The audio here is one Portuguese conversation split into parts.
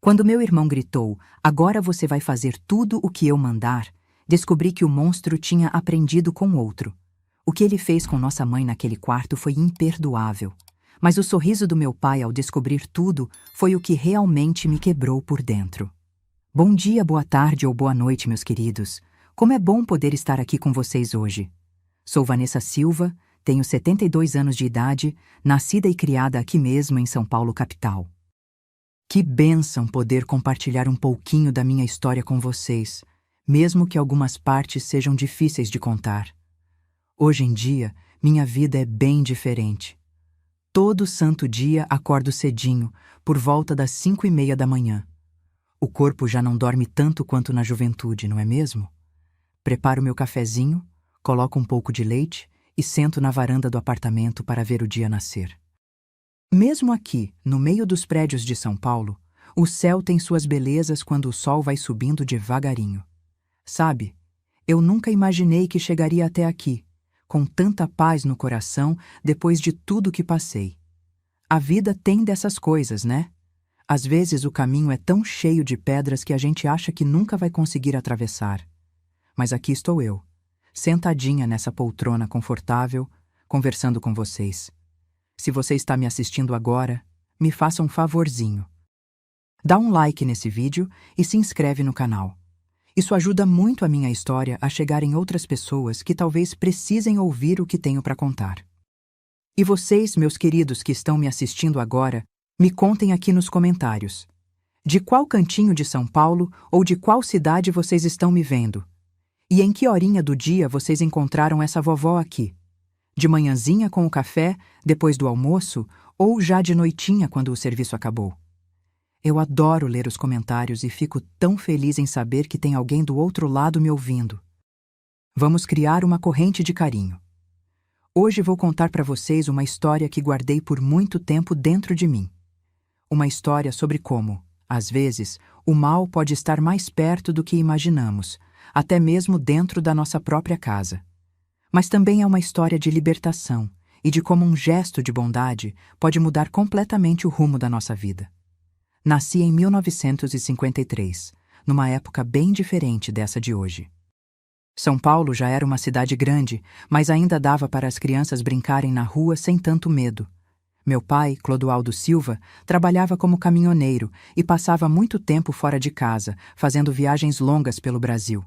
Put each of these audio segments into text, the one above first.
Quando meu irmão gritou, "Agora você vai fazer tudo o que eu mandar", descobri que o monstro tinha aprendido com outro. O que ele fez com nossa mãe naquele quarto foi imperdoável. Mas o sorriso do meu pai ao descobrir tudo foi o que realmente me quebrou por dentro. Bom dia, boa tarde ou boa noite, meus queridos. Como é bom poder estar aqui com vocês hoje. Sou Vanessa Silva, tenho 72 anos de idade, nascida e criada aqui mesmo em São Paulo, capital. Que bênção poder compartilhar um pouquinho da minha história com vocês, mesmo que algumas partes sejam difíceis de contar. Hoje em dia, minha vida é bem diferente. Todo santo dia acordo cedinho, por volta das 5:30 da manhã. O corpo já não dorme tanto quanto na juventude, não é mesmo? Preparo meu cafezinho, coloco um pouco de leite e sento na varanda do apartamento para ver o dia nascer. Mesmo aqui, no meio dos prédios de São Paulo, o céu tem suas belezas quando o sol vai subindo devagarinho. Sabe, eu nunca imaginei que chegaria até aqui, com tanta paz no coração depois de tudo que passei. A vida tem dessas coisas, né? Às vezes o caminho é tão cheio de pedras que a gente acha que nunca vai conseguir atravessar. Mas aqui estou eu, sentadinha nessa poltrona confortável, conversando com vocês. Se você está me assistindo agora, me faça um favorzinho. Dá um like nesse vídeo e se inscreve no canal. Isso ajuda muito a minha história a chegar em outras pessoas que talvez precisem ouvir o que tenho para contar. E vocês, meus queridos que estão me assistindo agora, me contem aqui nos comentários. De qual cantinho de São Paulo ou de qual cidade vocês estão me vendo? E em que horinha do dia vocês encontraram essa vovó aqui? De manhãzinha com o café, depois do almoço, ou já de noitinha quando o serviço acabou? Eu adoro ler os comentários e fico tão feliz em saber que tem alguém do outro lado me ouvindo. Vamos criar uma corrente de carinho. Hoje vou contar para vocês uma história que guardei por muito tempo dentro de mim. Uma história sobre como, às vezes, o mal pode estar mais perto do que imaginamos, até mesmo dentro da nossa própria casa. Mas também é uma história de libertação e de como um gesto de bondade pode mudar completamente o rumo da nossa vida. Nasci em 1953, numa época bem diferente dessa de hoje. São Paulo já era uma cidade grande, mas ainda dava para as crianças brincarem na rua sem tanto medo. Meu pai, Clodoaldo Silva, trabalhava como caminhoneiro e passava muito tempo fora de casa, fazendo viagens longas pelo Brasil.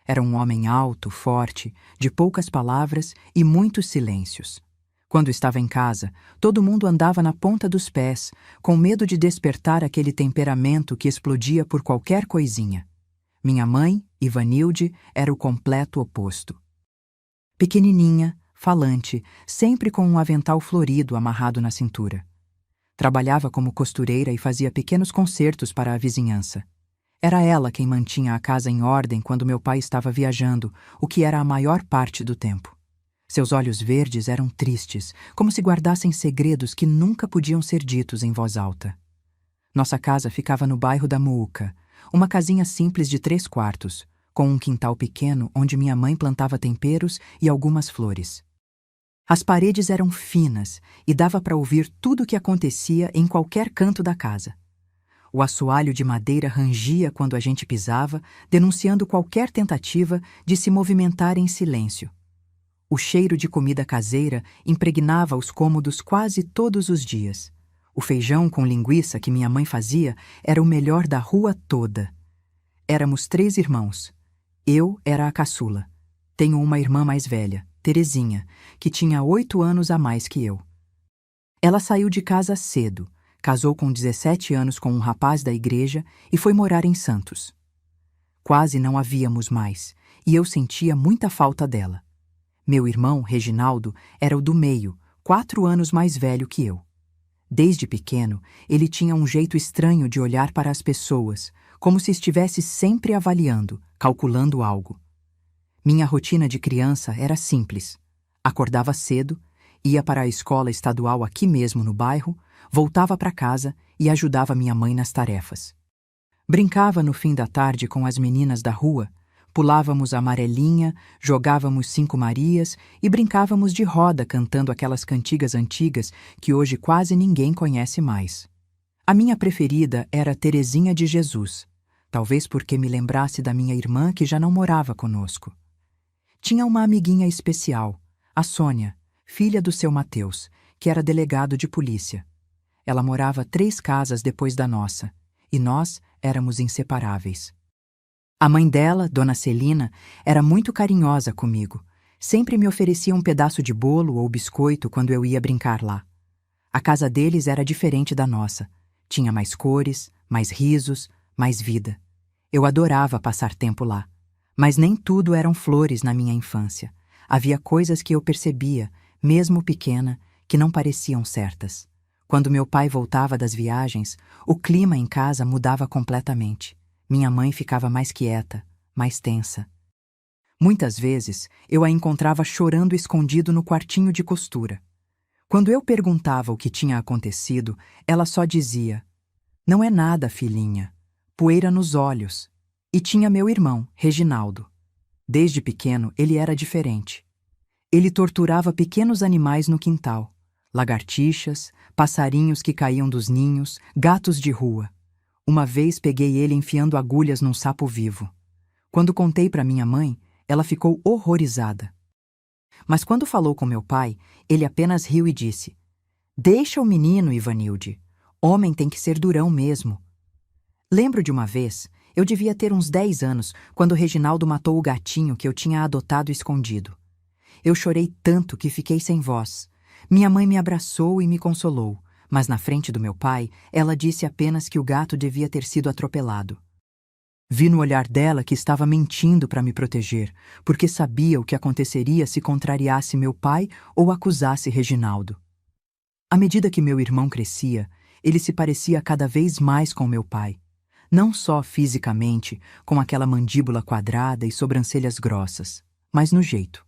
Era um homem alto, forte, de poucas palavras e muitos silêncios. Quando estava em casa, todo mundo andava na ponta dos pés, com medo de despertar aquele temperamento que explodia por qualquer coisinha. Minha mãe, Ivanilde, era o completo oposto. Pequenininha, falante, sempre com um avental florido amarrado na cintura. Trabalhava como costureira e fazia pequenos concertos para a vizinhança. Era ela quem mantinha a casa em ordem quando meu pai estava viajando, o que era a maior parte do tempo. Seus olhos verdes eram tristes, como se guardassem segredos que nunca podiam ser ditos em voz alta. Nossa casa ficava no bairro da Muuca, uma casinha simples de 3 quartos, com um quintal pequeno onde minha mãe plantava temperos e algumas flores. As paredes eram finas e dava para ouvir tudo o que acontecia em qualquer canto da casa. O assoalho de madeira rangia quando a gente pisava, denunciando qualquer tentativa de se movimentar em silêncio. O cheiro de comida caseira impregnava os cômodos quase todos os dias. O feijão com linguiça que minha mãe fazia era o melhor da rua toda. Éramos 3 irmãos. Eu era a caçula. Tenho uma irmã mais velha, Terezinha, que tinha 8 anos a mais que eu. Ela saiu de casa cedo, casou com 17 anos com um rapaz da igreja e foi morar em Santos. Quase não a víamos mais, e eu sentia muita falta dela. Meu irmão, Reginaldo, era o do meio, 4 anos mais velho que eu. Desde pequeno, ele tinha um jeito estranho de olhar para as pessoas, como se estivesse sempre avaliando, calculando algo. Minha rotina de criança era simples. Acordava cedo, ia para a escola estadual aqui mesmo no bairro, voltava para casa e ajudava minha mãe nas tarefas. Brincava no fim da tarde com as meninas da rua, pulávamos a amarelinha, jogávamos 5 Marias e brincávamos de roda cantando aquelas cantigas antigas que hoje quase ninguém conhece mais. A minha preferida era Terezinha de Jesus, talvez porque me lembrasse da minha irmã que já não morava conosco. Tinha uma amiguinha especial, a Sônia, filha do seu Mateus, que era delegado de polícia. Ela morava 3 casas depois da nossa, e nós éramos inseparáveis. A mãe dela, Dona Celina, era muito carinhosa comigo. Sempre me oferecia um pedaço de bolo ou biscoito quando eu ia brincar lá. A casa deles era diferente da nossa. Tinha mais cores, mais risos, mais vida. Eu adorava passar tempo lá. Mas nem tudo eram flores na minha infância. Havia coisas que eu percebia, mesmo pequena, que não pareciam certas. Quando meu pai voltava das viagens, o clima em casa mudava completamente. Minha mãe ficava mais quieta, mais tensa. Muitas vezes, eu a encontrava chorando escondido no quartinho de costura. Quando eu perguntava o que tinha acontecido, ela só dizia: "Não é nada, filhinha. Poeira nos olhos." E tinha meu irmão, Reginaldo. Desde pequeno, ele era diferente. Ele torturava pequenos animais no quintal. Lagartixas, passarinhos que caíam dos ninhos, gatos de rua. Uma vez peguei ele enfiando agulhas num sapo vivo. Quando contei para minha mãe, ela ficou horrorizada. Mas quando falou com meu pai, ele apenas riu e disse: "Deixa o menino, Ivanilde. Homem tem que ser durão mesmo." Lembro de uma vez, eu devia ter uns 10 anos, quando Reginaldo matou o gatinho que eu tinha adotado escondido. Eu chorei tanto que fiquei sem voz. Minha mãe me abraçou e me consolou, mas na frente do meu pai, ela disse apenas que o gato devia ter sido atropelado. Vi no olhar dela que estava mentindo para me proteger, porque sabia o que aconteceria se contrariasse meu pai ou acusasse Reginaldo. À medida que meu irmão crescia, ele se parecia cada vez mais com meu pai. Não só fisicamente, com aquela mandíbula quadrada e sobrancelhas grossas, mas no jeito.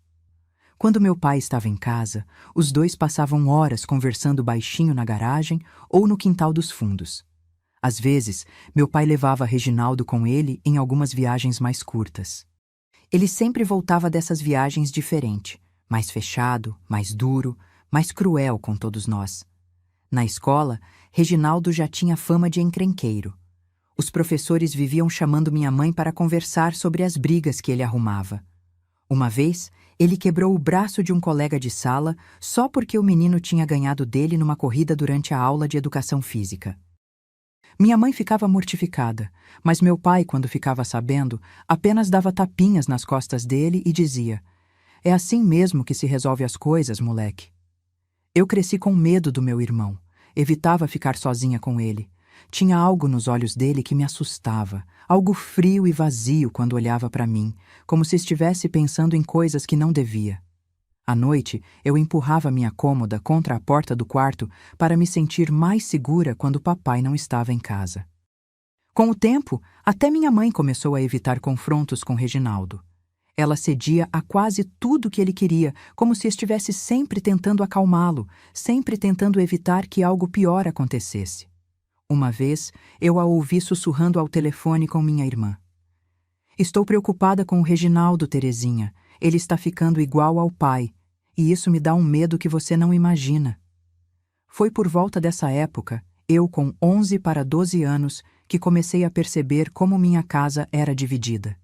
Quando meu pai estava em casa, os dois passavam horas conversando baixinho na garagem ou no quintal dos fundos. Às vezes, meu pai levava Reginaldo com ele em algumas viagens mais curtas. Ele sempre voltava dessas viagens diferente, mais fechado, mais duro, mais cruel com todos nós. Na escola, Reginaldo já tinha fama de encrenqueiro. Os professores viviam chamando minha mãe para conversar sobre as brigas que ele arrumava. Uma vez, ele quebrou o braço de um colega de sala só porque o menino tinha ganhado dele numa corrida durante a aula de educação física. Minha mãe ficava mortificada, mas meu pai, quando ficava sabendo, apenas dava tapinhas nas costas dele e dizia: "É assim mesmo que se resolve as coisas, moleque." Eu cresci com medo do meu irmão, evitava ficar sozinha com ele. Tinha algo nos olhos dele que me assustava, algo frio e vazio quando olhava para mim, como se estivesse pensando em coisas que não devia. À noite, eu empurrava minha cômoda contra a porta do quarto para me sentir mais segura quando papai não estava em casa. Com o tempo, até minha mãe começou a evitar confrontos com Reginaldo. Ela cedia a quase tudo que ele queria, como se estivesse sempre tentando acalmá-lo, sempre tentando evitar que algo pior acontecesse. Uma vez, eu a ouvi sussurrando ao telefone com minha irmã: "Estou preocupada com o Reginaldo, Terezinha. Ele está ficando igual ao pai, e isso me dá um medo que você não imagina." Foi por volta dessa época, eu com 11 para 12 anos, que comecei a perceber como minha casa era dividida.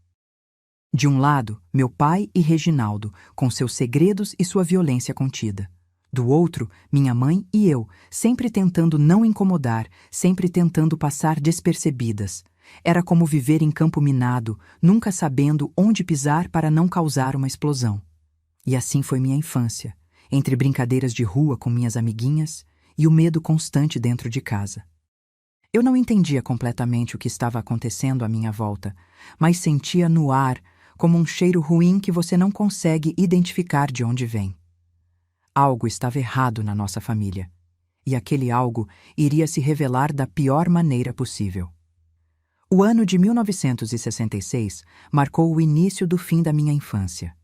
De um lado, meu pai e Reginaldo, com seus segredos e sua violência contida. Do outro, minha mãe e eu, sempre tentando não incomodar, sempre tentando passar despercebidas. Era como viver em campo minado, nunca sabendo onde pisar para não causar uma explosão. E assim foi minha infância, entre brincadeiras de rua com minhas amiguinhas e o medo constante dentro de casa. Eu não entendia completamente o que estava acontecendo à minha volta, mas sentia no ar como um cheiro ruim que você não consegue identificar de onde vem. Algo estava errado na nossa família, e aquele algo iria se revelar da pior maneira possível. O ano de 1966 marcou o início do fim da minha infância.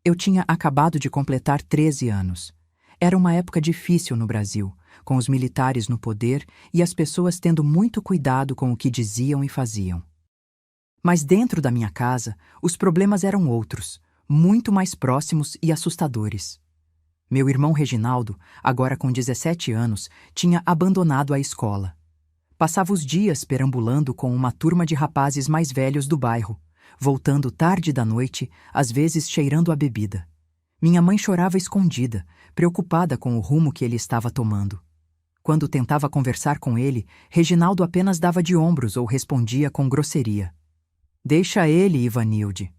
Eu tinha acabado de completar 13 anos. Era uma época difícil no Brasil, com os militares no poder e as pessoas tendo muito cuidado com o que diziam e faziam. Mas dentro da minha casa, os problemas eram outros, muito mais próximos e assustadores. Meu irmão Reginaldo, agora com 17 anos, tinha abandonado a escola. Passava os dias perambulando com uma turma de rapazes mais velhos do bairro, voltando tarde da noite, às vezes cheirando a bebida. Minha mãe chorava escondida, preocupada com o rumo que ele estava tomando. Quando tentava conversar com ele, Reginaldo apenas dava de ombros ou respondia com grosseria. Deixa ele, Ivanilde.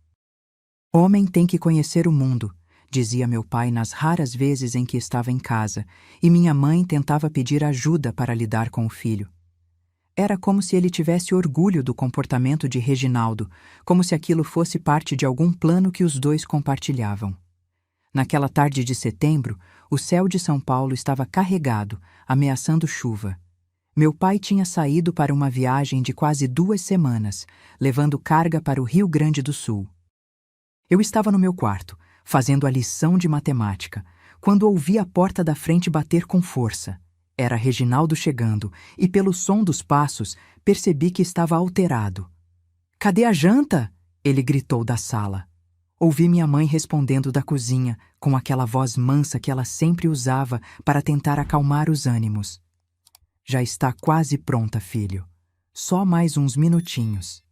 Homem tem que conhecer o mundo, dizia meu pai nas raras vezes em que estava em casa, e minha mãe tentava pedir ajuda para lidar com o filho. Era como se ele tivesse orgulho do comportamento de Reginaldo, como se aquilo fosse parte de algum plano que os dois compartilhavam. Naquela tarde de setembro, o céu de São Paulo estava carregado, ameaçando chuva. Meu pai tinha saído para uma viagem de quase 2 semanas, levando carga para o Rio Grande do Sul. Eu estava no meu quarto, fazendo a lição de matemática, quando ouvi a porta da frente bater com força. Era Reginaldo chegando, e pelo som dos passos, percebi que estava alterado. Cadê a janta? Ele gritou da sala. Ouvi minha mãe respondendo da cozinha, com aquela voz mansa que ela sempre usava para tentar acalmar os ânimos. Já está quase pronta, filho. Só mais uns minutinhos.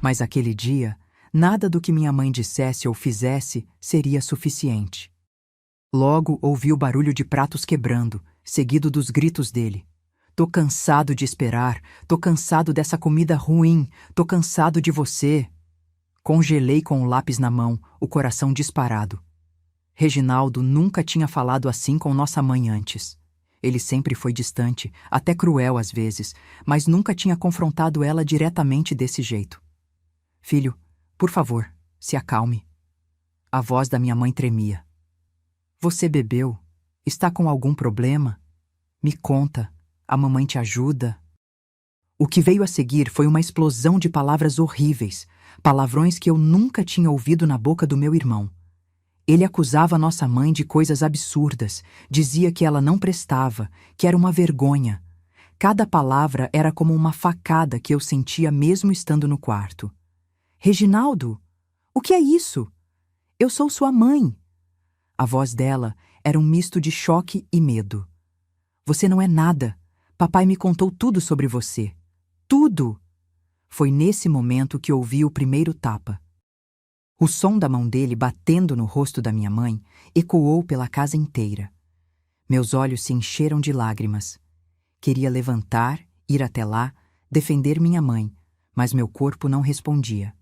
Mas aquele dia, nada do que minha mãe dissesse ou fizesse seria suficiente. Logo ouvi o barulho de pratos quebrando, seguido dos gritos dele. Tô cansado de esperar, tô cansado dessa comida ruim, tô cansado de você. Congelei com o lápis na mão, o coração disparado. Reginaldo nunca tinha falado assim com nossa mãe antes. Ele sempre foi distante, até cruel às vezes, mas nunca tinha confrontado ela diretamente desse jeito. Filho, por favor, se acalme. A voz da minha mãe tremia. Você bebeu? Está com algum problema? Me conta, a mamãe te ajuda. O que veio a seguir foi uma explosão de palavras horríveis, palavrões que eu nunca tinha ouvido na boca do meu irmão. Ele acusava nossa mãe de coisas absurdas, dizia que ela não prestava, que era uma vergonha. Cada palavra era como uma facada que eu sentia mesmo estando no quarto. Reginaldo, o que é isso? Eu sou sua mãe. A voz dela era um misto de choque e medo. Você não é nada. Papai me contou tudo sobre você. Tudo! Foi nesse momento que ouvi o primeiro tapa. O som da mão dele batendo no rosto da minha mãe ecoou pela casa inteira. Meus olhos se encheram de lágrimas. Queria levantar, ir até lá, defender minha mãe, mas meu corpo não respondia.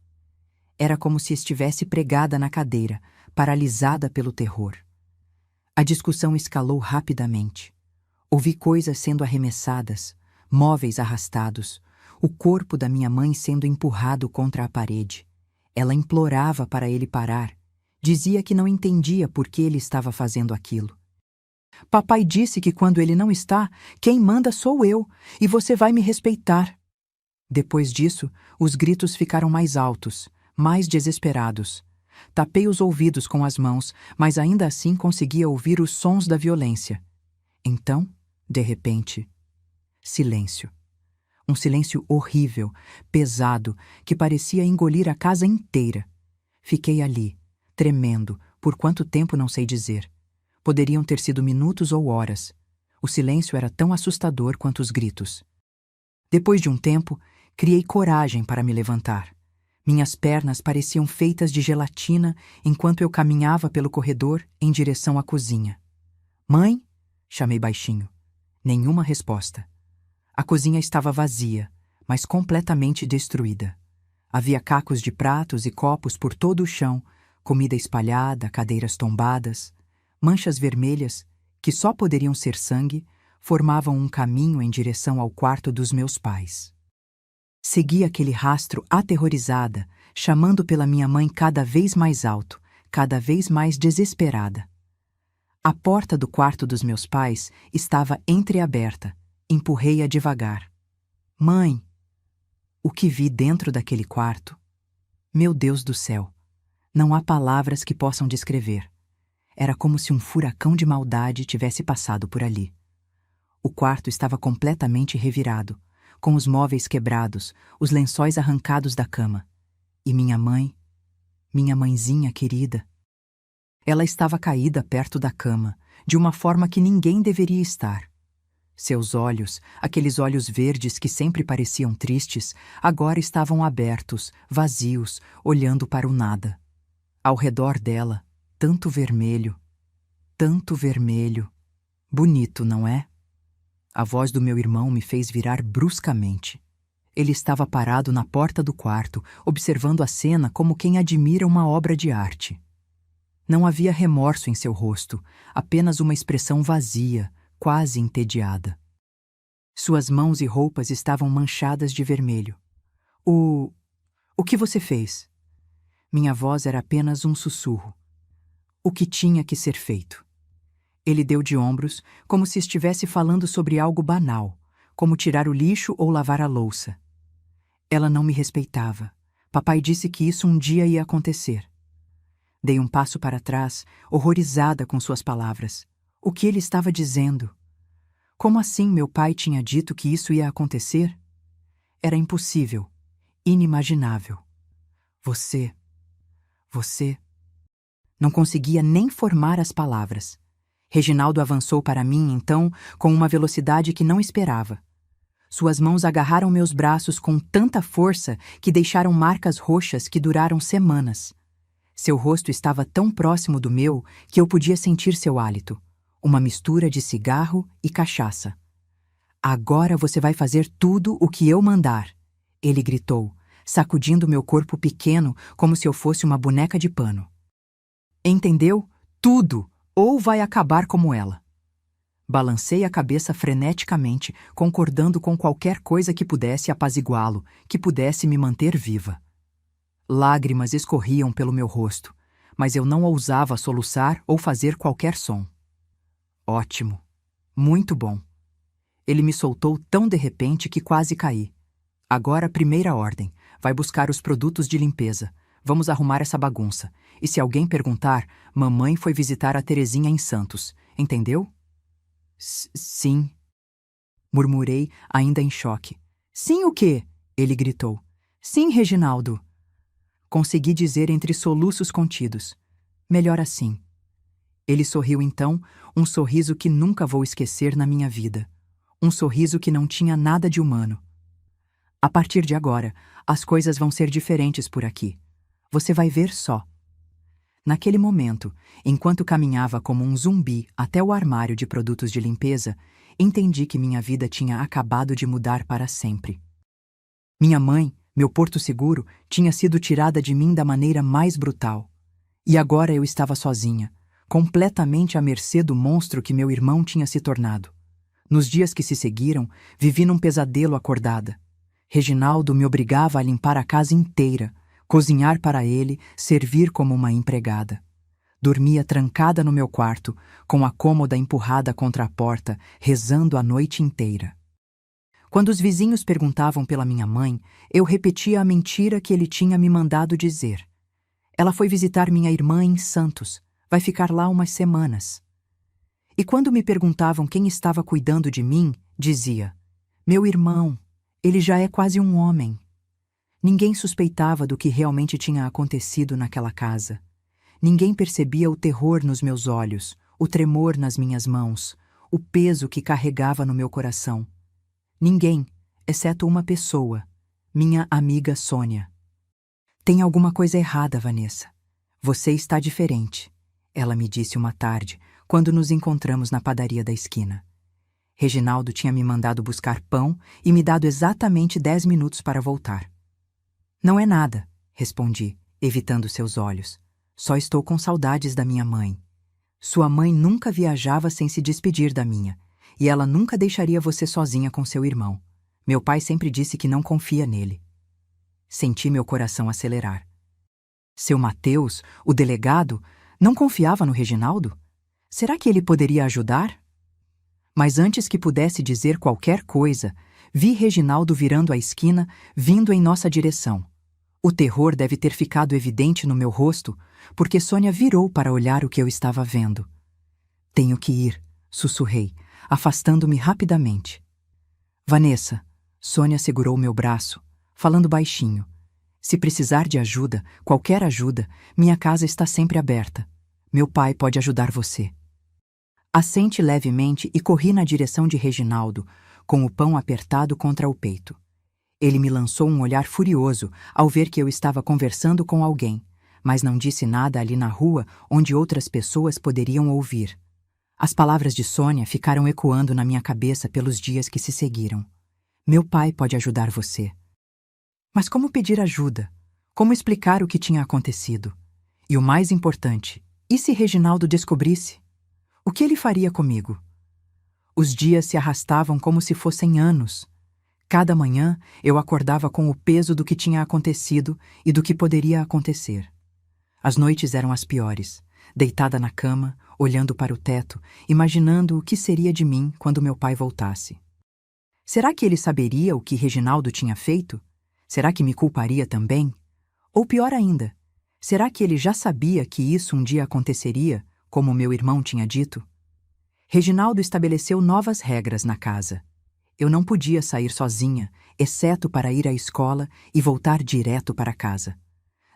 Era como se estivesse pregada na cadeira, paralisada pelo terror. A discussão escalou rapidamente. Ouvi coisas sendo arremessadas, móveis arrastados, o corpo da minha mãe sendo empurrado contra a parede. Ela implorava para ele parar. Dizia que não entendia por que ele estava fazendo aquilo. Papai disse que quando ele não está, quem manda sou eu, e você vai me respeitar. Depois disso, os gritos ficaram mais altos, mais desesperados. Tapei os ouvidos com as mãos, mas ainda assim conseguia ouvir os sons da violência. Então, de repente, silêncio. Um silêncio horrível, pesado, que parecia engolir a casa inteira. Fiquei ali, tremendo, por quanto tempo não sei dizer. Poderiam ter sido minutos ou horas. O silêncio era tão assustador quanto os gritos. Depois de um tempo, criei coragem para me levantar. Minhas pernas pareciam feitas de gelatina enquanto eu caminhava pelo corredor em direção à cozinha. Mãe? Chamei baixinho. Nenhuma resposta. A cozinha estava vazia, mas completamente destruída. Havia cacos de pratos e copos por todo o chão, comida espalhada, cadeiras tombadas. Manchas vermelhas, que só poderiam ser sangue, formavam um caminho em direção ao quarto dos meus pais. Segui aquele rastro aterrorizada, chamando pela minha mãe cada vez mais alto, cada vez mais desesperada. A porta do quarto dos meus pais estava entreaberta. Empurrei-a devagar. Mãe! O que vi dentro daquele quarto? Meu Deus do céu! Não há palavras que possam descrever. Era como se um furacão de maldade tivesse passado por ali. O quarto estava completamente revirado, com os móveis quebrados, os lençóis arrancados da cama. E minha mãezinha querida. Ela estava caída perto da cama, de uma forma que ninguém deveria estar. Seus olhos, aqueles olhos verdes que sempre pareciam tristes, agora estavam abertos, vazios, olhando para o nada. Ao redor dela, tanto vermelho. Tanto vermelho. Bonito, não é? A voz do meu irmão me fez virar bruscamente. Ele estava parado na porta do quarto, observando a cena como quem admira uma obra de arte. Não havia remorso em seu rosto, apenas uma expressão vazia, quase entediada. Suas mãos e roupas estavam manchadas de vermelho. O que você fez? Minha voz era apenas um sussurro. O que tinha que ser feito? Ele deu de ombros, como se estivesse falando sobre algo banal, como tirar o lixo ou lavar a louça. Ela não me respeitava. Papai disse que isso um dia ia acontecer. Dei um passo para trás, horrorizada com suas palavras. O que ele estava dizendo? Como assim meu pai tinha dito que isso ia acontecer? Era impossível, inimaginável. Você... Não conseguia nem formar as palavras. Reginaldo avançou para mim, então, com uma velocidade que não esperava. Suas mãos agarraram meus braços com tanta força que deixaram marcas roxas que duraram semanas. Seu rosto estava tão próximo do meu que eu podia sentir seu hálito, uma mistura de cigarro e cachaça. Agora você vai fazer tudo o que eu mandar, ele gritou, sacudindo meu corpo pequeno como se eu fosse uma boneca de pano. Entendeu? Tudo! Ou vai acabar como ela. Balancei a cabeça freneticamente, concordando com qualquer coisa que pudesse apaziguá-lo, que pudesse me manter viva. Lágrimas escorriam pelo meu rosto, mas eu não ousava soluçar ou fazer qualquer som. Ótimo. Muito bom. Ele me soltou tão de repente que quase caí. Agora, primeira ordem. Vai buscar os produtos de limpeza. Vamos arrumar essa bagunça. E se alguém perguntar, mamãe foi visitar a Terezinha em Santos. Entendeu? Sim. Murmurei, ainda em choque. Sim o quê? Ele gritou. Sim, Reginaldo. Consegui dizer entre soluços contidos. Melhor assim. Ele sorriu então, um sorriso que nunca vou esquecer na minha vida. Um sorriso que não tinha nada de humano. A partir de agora, as coisas vão ser diferentes por aqui. Você vai ver só. Naquele momento, enquanto caminhava como um zumbi até o armário de produtos de limpeza, entendi que minha vida tinha acabado de mudar para sempre. Minha mãe, meu porto seguro, tinha sido tirada de mim da maneira mais brutal. E agora eu estava sozinha, completamente à mercê do monstro que meu irmão tinha se tornado. Nos dias que se seguiram, vivi num pesadelo acordada. Reginaldo me obrigava a limpar a casa inteira, cozinhar para ele, servir como uma empregada. Dormia trancada no meu quarto, com a cômoda empurrada contra a porta, rezando a noite inteira. Quando os vizinhos perguntavam pela minha mãe, eu repetia a mentira que ele tinha me mandado dizer. Ela foi visitar minha irmã em Santos, vai ficar lá umas semanas. E quando me perguntavam quem estava cuidando de mim, dizia: meu irmão, ele já é quase um homem. Ninguém suspeitava do que realmente tinha acontecido naquela casa. Ninguém percebia o terror nos meus olhos, o tremor nas minhas mãos, o peso que carregava no meu coração. Ninguém, exceto uma pessoa, minha amiga Sônia. Tem alguma coisa errada, Vanessa. Você está diferente, ela me disse uma tarde, quando nos encontramos na padaria da esquina. Reginaldo tinha me mandado buscar pão e me dado exatamente 10 minutos para voltar. Não é nada, respondi, evitando seus olhos. Só estou com saudades da minha mãe. Sua mãe nunca viajava sem se despedir da minha, e ela nunca deixaria você sozinha com seu irmão. Meu pai sempre disse que não confia nele. Senti meu coração acelerar. Seu Mateus, o delegado, não confiava no Reginaldo? Será que ele poderia ajudar? Mas antes que pudesse dizer qualquer coisa, vi Reginaldo virando a esquina, vindo em nossa direção. O terror deve ter ficado evidente no meu rosto, porque Sônia virou para olhar o que eu estava vendo. Tenho que ir, sussurrei, afastando-me rapidamente. Vanessa, Sônia segurou meu braço, falando baixinho. Se precisar de ajuda, qualquer ajuda, minha casa está sempre aberta. Meu pai pode ajudar você. Assente levemente e corri na direção de Reginaldo, com o pão apertado contra o peito. Ele me lançou um olhar furioso ao ver que eu estava conversando com alguém, mas não disse nada ali na rua onde outras pessoas poderiam ouvir. As palavras de Sônia ficaram ecoando na minha cabeça pelos dias que se seguiram. Meu pai pode ajudar você. Mas como pedir ajuda? Como explicar o que tinha acontecido? E o mais importante, e se Reginaldo descobrisse? O que ele faria comigo? Os dias se arrastavam como se fossem anos. Cada manhã eu acordava com o peso do que tinha acontecido e do que poderia acontecer. As noites eram as piores, deitada na cama, olhando para o teto, imaginando o que seria de mim quando meu pai voltasse. Será que ele saberia o que Reginaldo tinha feito? Será que me culparia também? Ou pior ainda, será que ele já sabia que isso um dia aconteceria, como meu irmão tinha dito? Reginaldo estabeleceu novas regras na casa. Eu não podia sair sozinha, exceto para ir à escola e voltar direto para casa.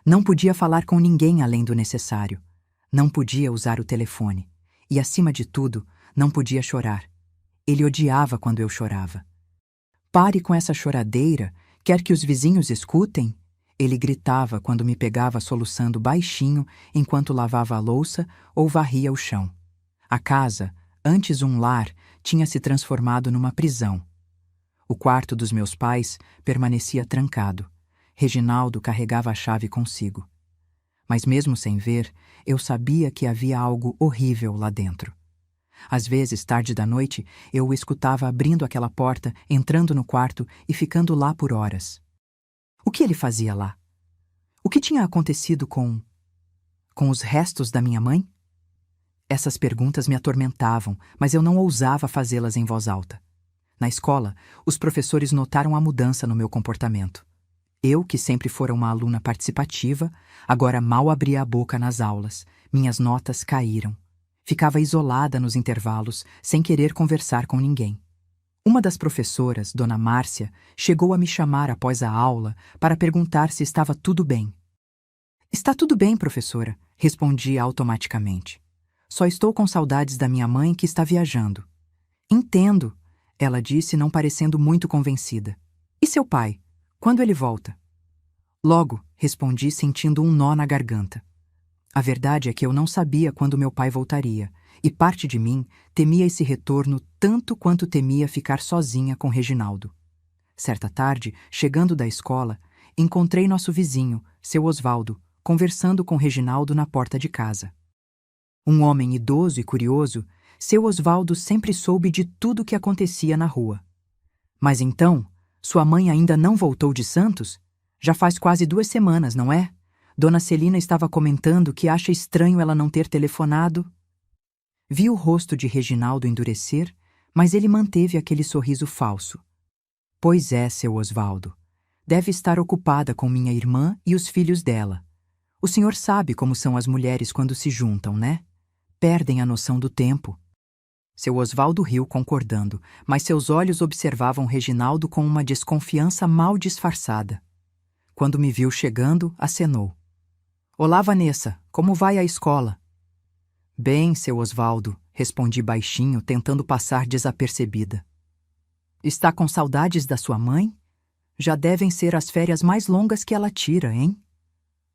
Não podia falar com ninguém além do necessário. Não podia usar o telefone. E, acima de tudo, não podia chorar. Ele odiava quando eu chorava. Pare com essa choradeira, quer que os vizinhos escutem? Ele gritava quando me pegava soluçando baixinho enquanto lavava a louça ou varria o chão. A casa, antes um lar, tinha se transformado numa prisão. O quarto dos meus pais permanecia trancado. Reginaldo carregava a chave consigo. Mas mesmo sem ver, eu sabia que havia algo horrível lá dentro. Às vezes, tarde da noite, eu o escutava abrindo aquela porta, entrando no quarto e ficando lá por horas. O que ele fazia lá? O que tinha acontecido com os restos da minha mãe? Essas perguntas me atormentavam, mas eu não ousava fazê-las em voz alta. Na escola, os professores notaram a mudança no meu comportamento. Eu, que sempre fora uma aluna participativa, agora mal abria a boca nas aulas. Minhas notas caíram. Ficava isolada nos intervalos, sem querer conversar com ninguém. Uma das professoras, Dona Márcia, chegou a me chamar após a aula para perguntar se estava tudo bem. Está tudo bem, professora, respondi automaticamente. Só estou com saudades da minha mãe que está viajando. Entendo, ela disse, não parecendo muito convencida. E seu pai? Quando ele volta? Logo, respondi, sentindo um nó na garganta. A verdade é que eu não sabia quando meu pai voltaria, e parte de mim temia esse retorno tanto quanto temia ficar sozinha com Reginaldo. Certa tarde, chegando da escola, encontrei nosso vizinho, seu Osvaldo, conversando com Reginaldo na porta de casa. Um homem idoso e curioso, seu Osvaldo sempre soube de tudo o que acontecia na rua. Mas então, sua mãe ainda não voltou de Santos? Já faz quase 2 semanas, não é? Dona Celina estava comentando que acha estranho ela não ter telefonado. Vi o rosto de Reginaldo endurecer, mas ele manteve aquele sorriso falso. Pois é, seu Osvaldo. Deve estar ocupada com minha irmã e os filhos dela. O senhor sabe como são as mulheres quando se juntam, né? Perdem a noção do tempo. Seu Osvaldo riu concordando, mas seus olhos observavam Reginaldo com uma desconfiança mal disfarçada. Quando me viu chegando, acenou. Olá, Vanessa, como vai a escola? Bem, seu Osvaldo, respondi baixinho, tentando passar desapercebida. Está com saudades da sua mãe? Já devem ser as férias mais longas que ela tira, hein?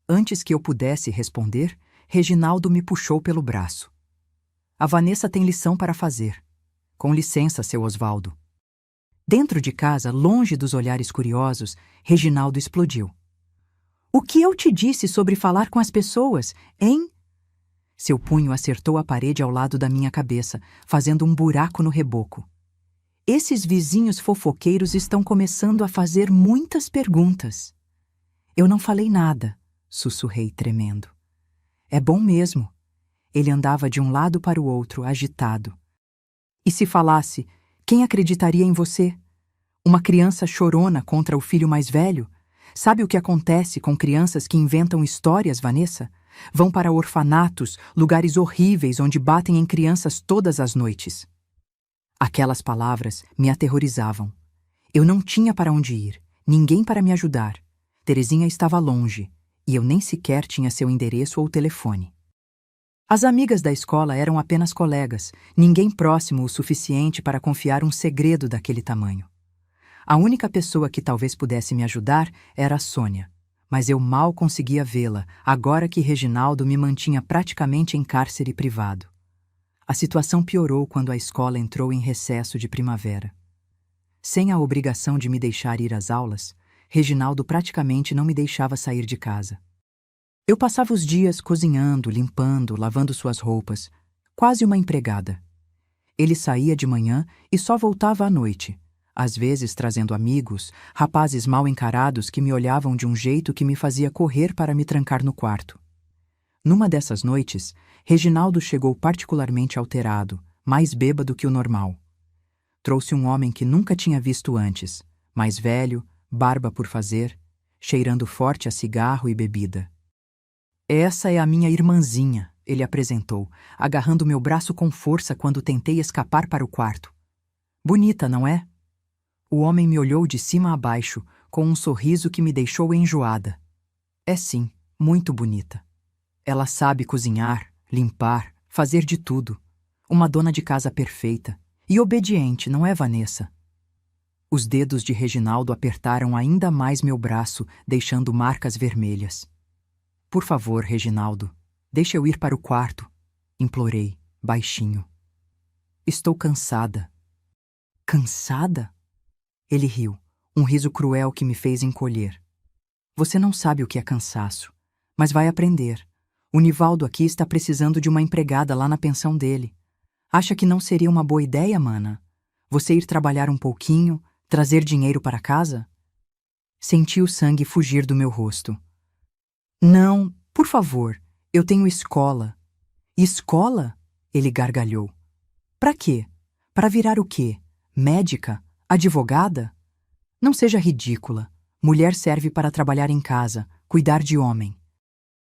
Antes que eu pudesse responder, Reginaldo me puxou pelo braço. A Vanessa tem lição para fazer. Com licença, seu Osvaldo. Dentro de casa, longe dos olhares curiosos, Reginaldo explodiu. O que eu te disse sobre falar com as pessoas, hein? Seu punho acertou a parede ao lado da minha cabeça, fazendo um buraco no reboco. Esses vizinhos fofoqueiros estão começando a fazer muitas perguntas. Eu não falei nada, sussurrei tremendo. É bom mesmo. Ele andava de um lado para o outro, agitado. E se falasse, quem acreditaria em você? Uma criança chorona contra o filho mais velho? Sabe o que acontece com crianças que inventam histórias, Vanessa? Vão para orfanatos, lugares horríveis onde batem em crianças todas as noites. Aquelas palavras me aterrorizavam. Eu não tinha para onde ir, ninguém para me ajudar. Terezinha estava longe, e eu nem sequer tinha seu endereço ou telefone. As amigas da escola eram apenas colegas, ninguém próximo o suficiente para confiar um segredo daquele tamanho. A única pessoa que talvez pudesse me ajudar era a Sônia, mas eu mal conseguia vê-la, agora que Reginaldo me mantinha praticamente em cárcere privado. A situação piorou quando a escola entrou em recesso de primavera. Sem a obrigação de me deixar ir às aulas, Reginaldo praticamente não me deixava sair de casa. Eu passava os dias cozinhando, limpando, lavando suas roupas, quase uma empregada. Ele saía de manhã e só voltava à noite, às vezes trazendo amigos, rapazes mal encarados que me olhavam de um jeito que me fazia correr para me trancar no quarto. Numa dessas noites, Reginaldo chegou particularmente alterado, mais bêbado que o normal. Trouxe um homem que nunca tinha visto antes, mais velho, barba por fazer, cheirando forte a cigarro e bebida. Essa é a minha irmãzinha, ele apresentou, agarrando meu braço com força quando tentei escapar para o quarto. Bonita, não é? O homem me olhou de cima a baixo, com um sorriso que me deixou enjoada. É sim, muito bonita. Ela sabe cozinhar, limpar, fazer de tudo. Uma dona de casa perfeita. E obediente, não é, Vanessa? Os dedos de Reginaldo apertaram ainda mais meu braço, deixando marcas vermelhas. Por favor, Reginaldo, deixa eu ir para o quarto, implorei, baixinho. Estou cansada. Cansada? Ele riu, um riso cruel que me fez encolher. Você não sabe o que é cansaço, mas vai aprender. O Nivaldo aqui está precisando de uma empregada lá na pensão dele. Acha que não seria uma boa ideia, mana? Você ir trabalhar um pouquinho, trazer dinheiro para casa? Senti o sangue fugir do meu rosto. Não, por favor, eu tenho escola. Escola? Ele gargalhou. Para quê? Para virar o quê? Médica? Advogada? Não seja ridícula. Mulher serve para trabalhar em casa, cuidar de homem.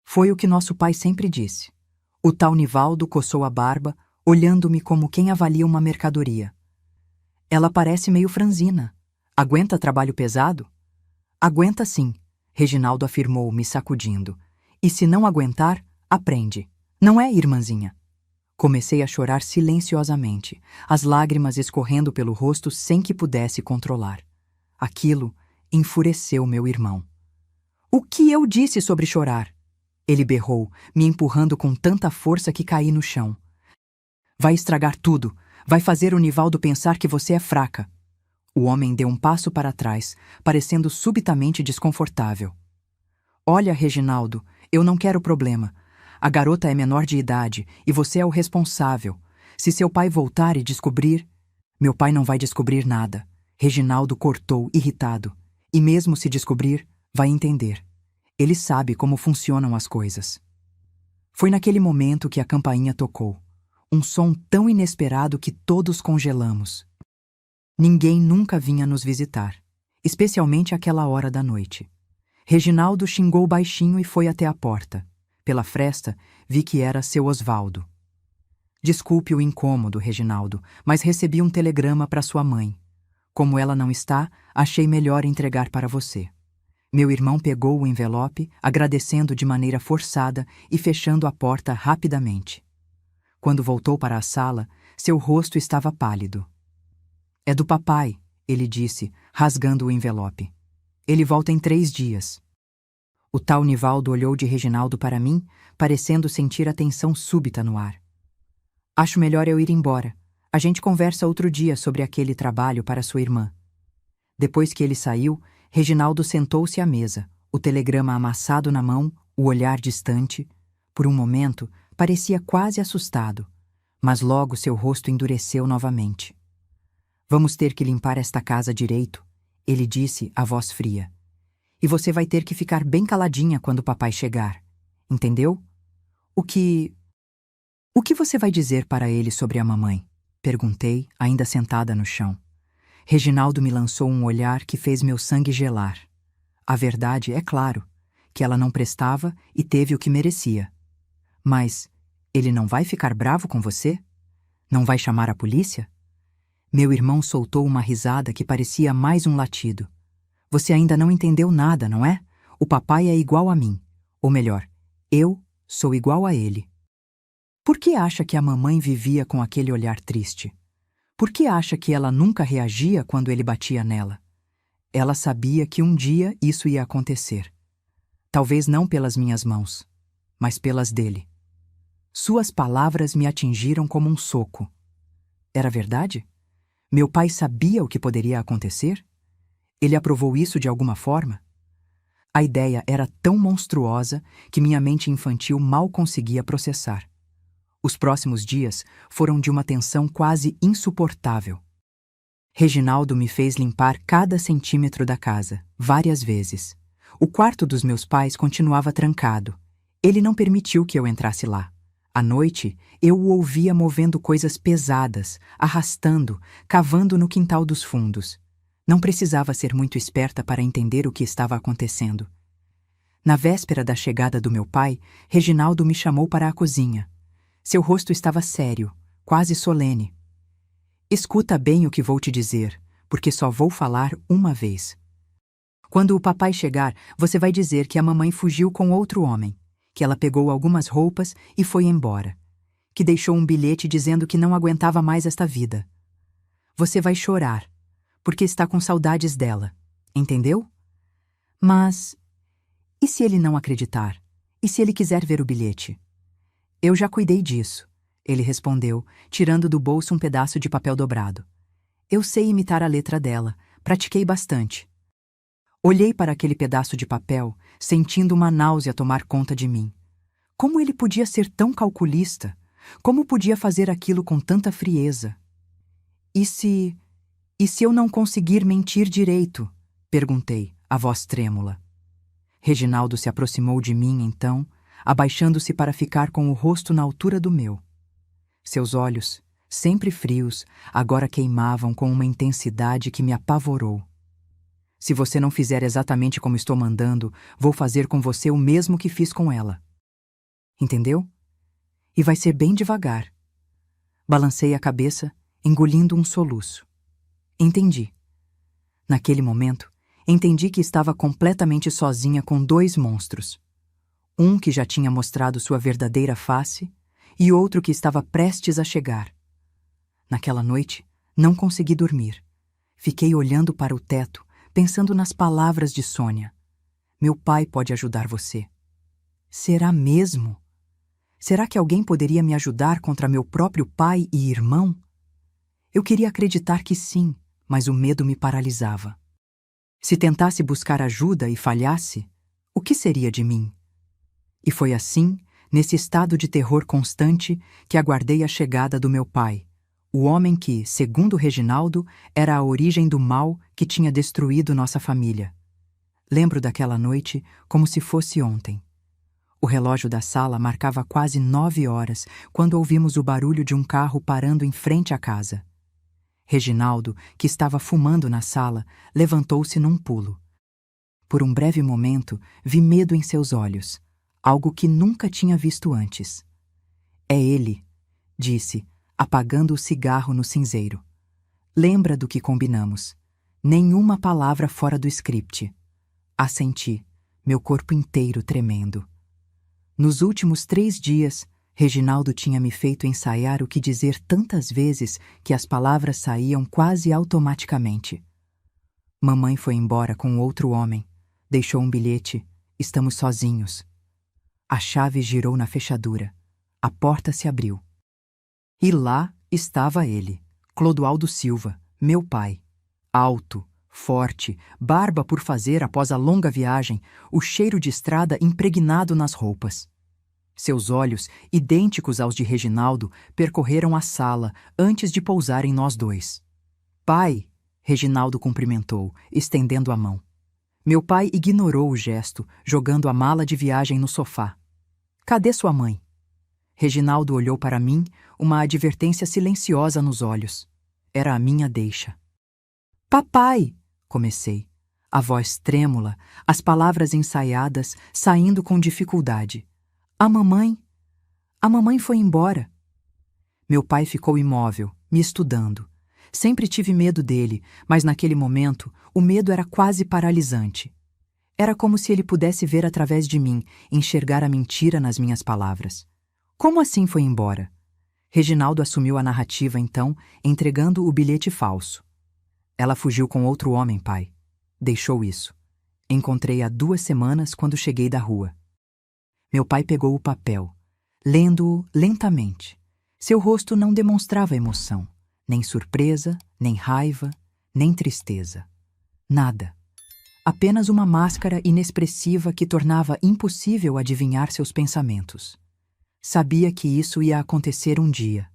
Foi o que nosso pai sempre disse. O tal Nivaldo coçou a barba, olhando-me como quem avalia uma mercadoria. Ela parece meio franzina. Aguenta trabalho pesado? Aguenta sim, Reginaldo afirmou, me sacudindo. E se não aguentar, aprende. Não é, irmãzinha? Comecei a chorar silenciosamente, as lágrimas escorrendo pelo rosto sem que pudesse controlar. Aquilo enfureceu meu irmão. O que eu disse sobre chorar? Ele berrou, me empurrando com tanta força que caí no chão. Vai estragar tudo. Vai fazer o Nivaldo pensar que você é fraca. O homem deu um passo para trás, parecendo subitamente desconfortável. Olha, Reginaldo, eu não quero problema. A garota é menor de idade e você é o responsável. Se seu pai voltar e descobrir... Meu pai não vai descobrir nada. Reginaldo cortou, irritado. E mesmo se descobrir, vai entender. Ele sabe como funcionam as coisas. Foi naquele momento que a campainha tocou. Um som tão inesperado que todos congelamos. Ninguém nunca vinha nos visitar, especialmente àquela hora da noite. Reginaldo xingou baixinho e foi até a porta. Pela fresta, vi que era seu Osvaldo. Desculpe o incômodo, Reginaldo, mas recebi um telegrama para sua mãe. Como ela não está, achei melhor entregar para você. Meu irmão pegou o envelope, agradecendo de maneira forçada e fechando a porta rapidamente. Quando voltou para a sala, seu rosto estava pálido. É do papai, ele disse, rasgando o envelope. Ele volta em 3 dias. O tal Nivaldo olhou de Reginaldo para mim, parecendo sentir a tensão súbita no ar. Acho melhor eu ir embora. A gente conversa outro dia sobre aquele trabalho para sua irmã. Depois que ele saiu, Reginaldo sentou-se à mesa, o telegrama amassado na mão, o olhar distante. Por um momento, parecia quase assustado, mas logo seu rosto endureceu novamente. Vamos ter que limpar esta casa direito, ele disse, a voz fria. E você vai ter que ficar bem caladinha quando o papai chegar. Entendeu? O que você vai dizer para ele sobre a mamãe? Perguntei, ainda sentada no chão. Reginaldo me lançou um olhar que fez meu sangue gelar. A verdade, é claro, que ela não prestava e teve o que merecia. Mas ele não vai ficar bravo com você? Não vai chamar a polícia? Meu irmão soltou uma risada que parecia mais um latido. Você ainda não entendeu nada, não é? O papai é igual a mim. Ou melhor, eu sou igual a ele. Por que acha que a mamãe vivia com aquele olhar triste? Por que acha que ela nunca reagia quando ele batia nela? Ela sabia que um dia isso ia acontecer. Talvez não pelas minhas mãos, mas pelas dele. Suas palavras me atingiram como um soco. Era verdade? Meu pai sabia o que poderia acontecer? Ele aprovou isso de alguma forma? A ideia era tão monstruosa que minha mente infantil mal conseguia processar. Os próximos dias foram de uma tensão quase insuportável. Reginaldo me fez limpar cada centímetro da casa, várias vezes. O quarto dos meus pais continuava trancado. Ele não permitiu que eu entrasse lá. À noite, eu o ouvia movendo coisas pesadas, arrastando, cavando no quintal dos fundos. Não precisava ser muito esperta para entender o que estava acontecendo. Na véspera da chegada do meu pai, Reginaldo me chamou para a cozinha. Seu rosto estava sério, quase solene. Escuta bem o que vou te dizer, porque só vou falar uma vez. Quando o papai chegar, você vai dizer que a mamãe fugiu com outro homem, que ela pegou algumas roupas e foi embora, que deixou um bilhete dizendo que não aguentava mais esta vida. Você vai chorar, porque está com saudades dela, entendeu? Mas e se ele não acreditar? E se ele quiser ver o bilhete? Eu já cuidei disso, ele respondeu, tirando do bolso um pedaço de papel dobrado. Eu sei imitar a letra dela, pratiquei bastante. Olhei para aquele pedaço de papel, sentindo uma náusea tomar conta de mim. Como ele podia ser tão calculista? Como podia fazer aquilo com tanta frieza? E se eu não conseguir mentir direito? Perguntei, a voz trêmula. Reginaldo se aproximou de mim, então, abaixando-se para ficar com o rosto na altura do meu. Seus olhos, sempre frios, agora queimavam com uma intensidade que me apavorou. Se você não fizer exatamente como estou mandando, vou fazer com você o mesmo que fiz com ela. Entendeu? E vai ser bem devagar. Balancei a cabeça, engolindo um soluço. Entendi. Naquele momento, entendi que estava completamente sozinha com dois monstros. Um que já tinha mostrado sua verdadeira face e outro que estava prestes a chegar. Naquela noite, não consegui dormir. Fiquei olhando para o teto, pensando nas palavras de Sônia. Meu pai pode ajudar você. Será mesmo? Será que alguém poderia me ajudar contra meu próprio pai e irmão? Eu queria acreditar que sim, mas o medo me paralisava. Se tentasse buscar ajuda e falhasse, o que seria de mim? E foi assim, nesse estado de terror constante, que aguardei a chegada do meu pai, o homem que, segundo Reginaldo, era a origem do mal que tinha destruído nossa família. Lembro daquela noite como se fosse ontem. O relógio da sala marcava quase 9 horas quando ouvimos o barulho de um carro parando em frente à casa. Reginaldo, que estava fumando na sala, levantou-se num pulo. Por um breve momento, vi medo em seus olhos, algo que nunca tinha visto antes. É ele, disse, apagando o cigarro no cinzeiro. Lembra do que combinamos. Nenhuma palavra fora do script. Assenti, meu corpo inteiro tremendo. Nos últimos 3 dias, Reginaldo tinha me feito ensaiar o que dizer tantas vezes que as palavras saíam quase automaticamente. Mamãe foi embora com outro homem. Deixou um bilhete. Estamos sozinhos. A chave girou na fechadura. A porta se abriu. E lá estava ele, Clodoaldo Silva, meu pai. Alto, forte, barba por fazer após a longa viagem, o cheiro de estrada impregnado nas roupas. Seus olhos, idênticos aos de Reginaldo, percorreram a sala antes de pousar em nós dois. Pai, Reginaldo cumprimentou, estendendo a mão. Meu pai ignorou o gesto, jogando a mala de viagem no sofá. Cadê sua mãe? Reginaldo olhou para mim, uma advertência silenciosa nos olhos. Era a minha deixa. Papai! Comecei, a voz trêmula, as palavras ensaiadas, saindo com dificuldade. A mamãe foi embora. Meu pai ficou imóvel, me estudando. Sempre tive medo dele, mas naquele momento, o medo era quase paralisante. Era como se ele pudesse ver através de mim, enxergar a mentira nas minhas palavras. Como assim foi embora? Reginaldo assumiu a narrativa então, entregando o bilhete falso. Ela fugiu com outro homem, pai. Deixou isso. Encontrei há 2 semanas quando cheguei da rua. Meu pai pegou o papel, lendo-o lentamente. Seu rosto não demonstrava emoção, nem surpresa, nem raiva, nem tristeza. Nada. Apenas uma máscara inexpressiva que tornava impossível adivinhar seus pensamentos. Sabia que isso ia acontecer um dia,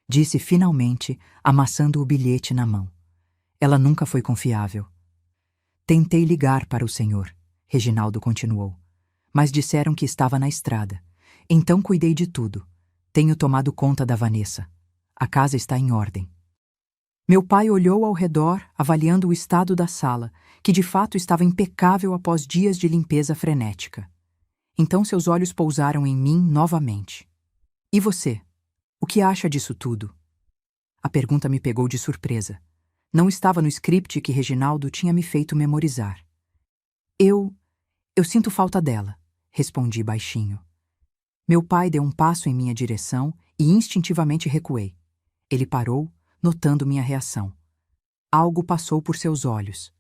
disse finalmente, amassando o bilhete na mão. Ela nunca foi confiável. Tentei ligar para o senhor, Reginaldo continuou, mas disseram que estava na estrada. Então cuidei de tudo. Tenho tomado conta da Vanessa. A casa está em ordem. Meu pai olhou ao redor, avaliando o estado da sala, que de fato estava impecável após dias de limpeza frenética. Então seus olhos pousaram em mim novamente. E você? O que acha disso tudo? A pergunta me pegou de surpresa. Não estava no script que Reginaldo tinha me feito memorizar. Eu sinto falta dela, respondi baixinho. Meu pai deu um passo em minha direção e instintivamente recuei. Ele parou, notando minha reação. Algo passou por seus olhos.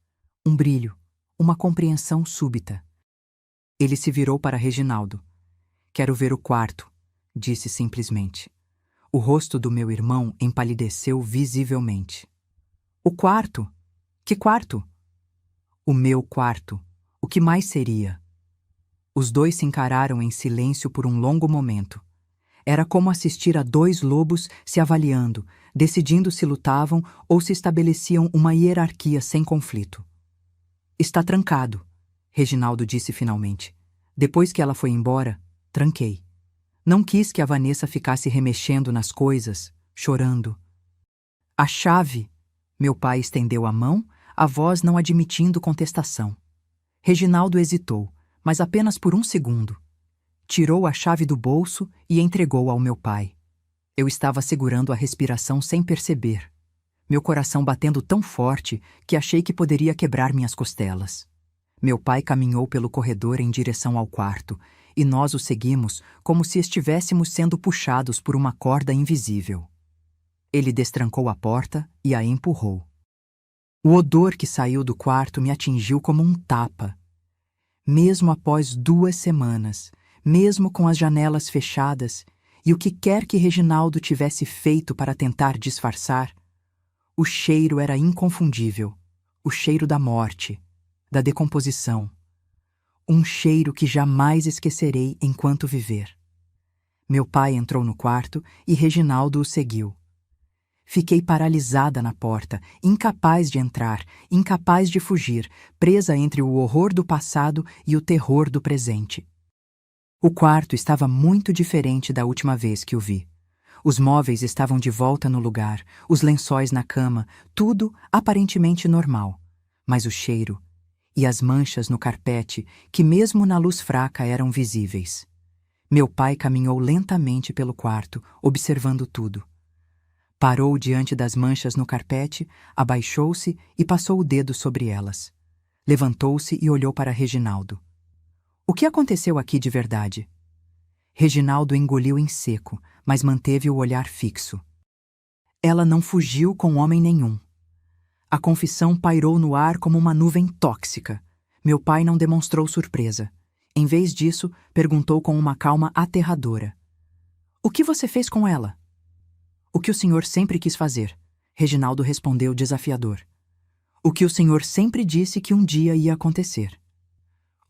Um brilho, uma compreensão súbita. Ele se virou para Reginaldo. Quero ver o quarto, disse simplesmente. O rosto do meu irmão empalideceu visivelmente. O quarto? Que quarto? O meu quarto. O que mais seria? Os dois se encararam em silêncio por um longo momento. Era como assistir a 2 lobos se avaliando, decidindo se lutavam ou se estabeleciam uma hierarquia sem conflito. Está trancado, Reginaldo disse finalmente. Depois que ela foi embora, tranquei. Não quis que a Vanessa ficasse remexendo nas coisas, chorando. A chave? Meu pai estendeu a mão, a voz não admitindo contestação. Reginaldo hesitou, mas apenas por 1 segundo. Tirou a chave do bolso e entregou ao meu pai. Eu estava segurando a respiração sem perceber. Meu coração batendo tão forte que achei que poderia quebrar minhas costelas. Meu pai caminhou pelo corredor em direção ao quarto, e nós o seguimos como se estivéssemos sendo puxados por uma corda invisível. Ele destrancou a porta e a empurrou. O odor que saiu do quarto me atingiu como um tapa. Mesmo após 2 semanas, mesmo com as janelas fechadas e o que quer que Reginaldo tivesse feito para tentar disfarçar, o cheiro era inconfundível, o cheiro da morte, da decomposição. Um cheiro que jamais esquecerei enquanto viver. Meu pai entrou no quarto e Reginaldo o seguiu. Fiquei paralisada na porta, incapaz de entrar, incapaz de fugir, presa entre o horror do passado e o terror do presente. O quarto estava muito diferente da última vez que o vi. Os móveis estavam de volta no lugar, os lençóis na cama, tudo aparentemente normal. Mas o cheiro e as manchas no carpete, que mesmo na luz fraca eram visíveis. Meu pai caminhou lentamente pelo quarto, observando tudo. Parou diante das manchas no carpete, abaixou-se e passou o dedo sobre elas. Levantou-se e olhou para Reginaldo. O que aconteceu aqui de verdade? Reginaldo engoliu em seco, mas manteve o olhar fixo. Ela não fugiu com homem nenhum. A confissão pairou no ar como uma nuvem tóxica. Meu pai não demonstrou surpresa. Em vez disso, perguntou com uma calma aterradora. O que você fez com ela? O que o senhor sempre quis fazer, Reginaldo respondeu desafiador. O que o senhor sempre disse que um dia ia acontecer.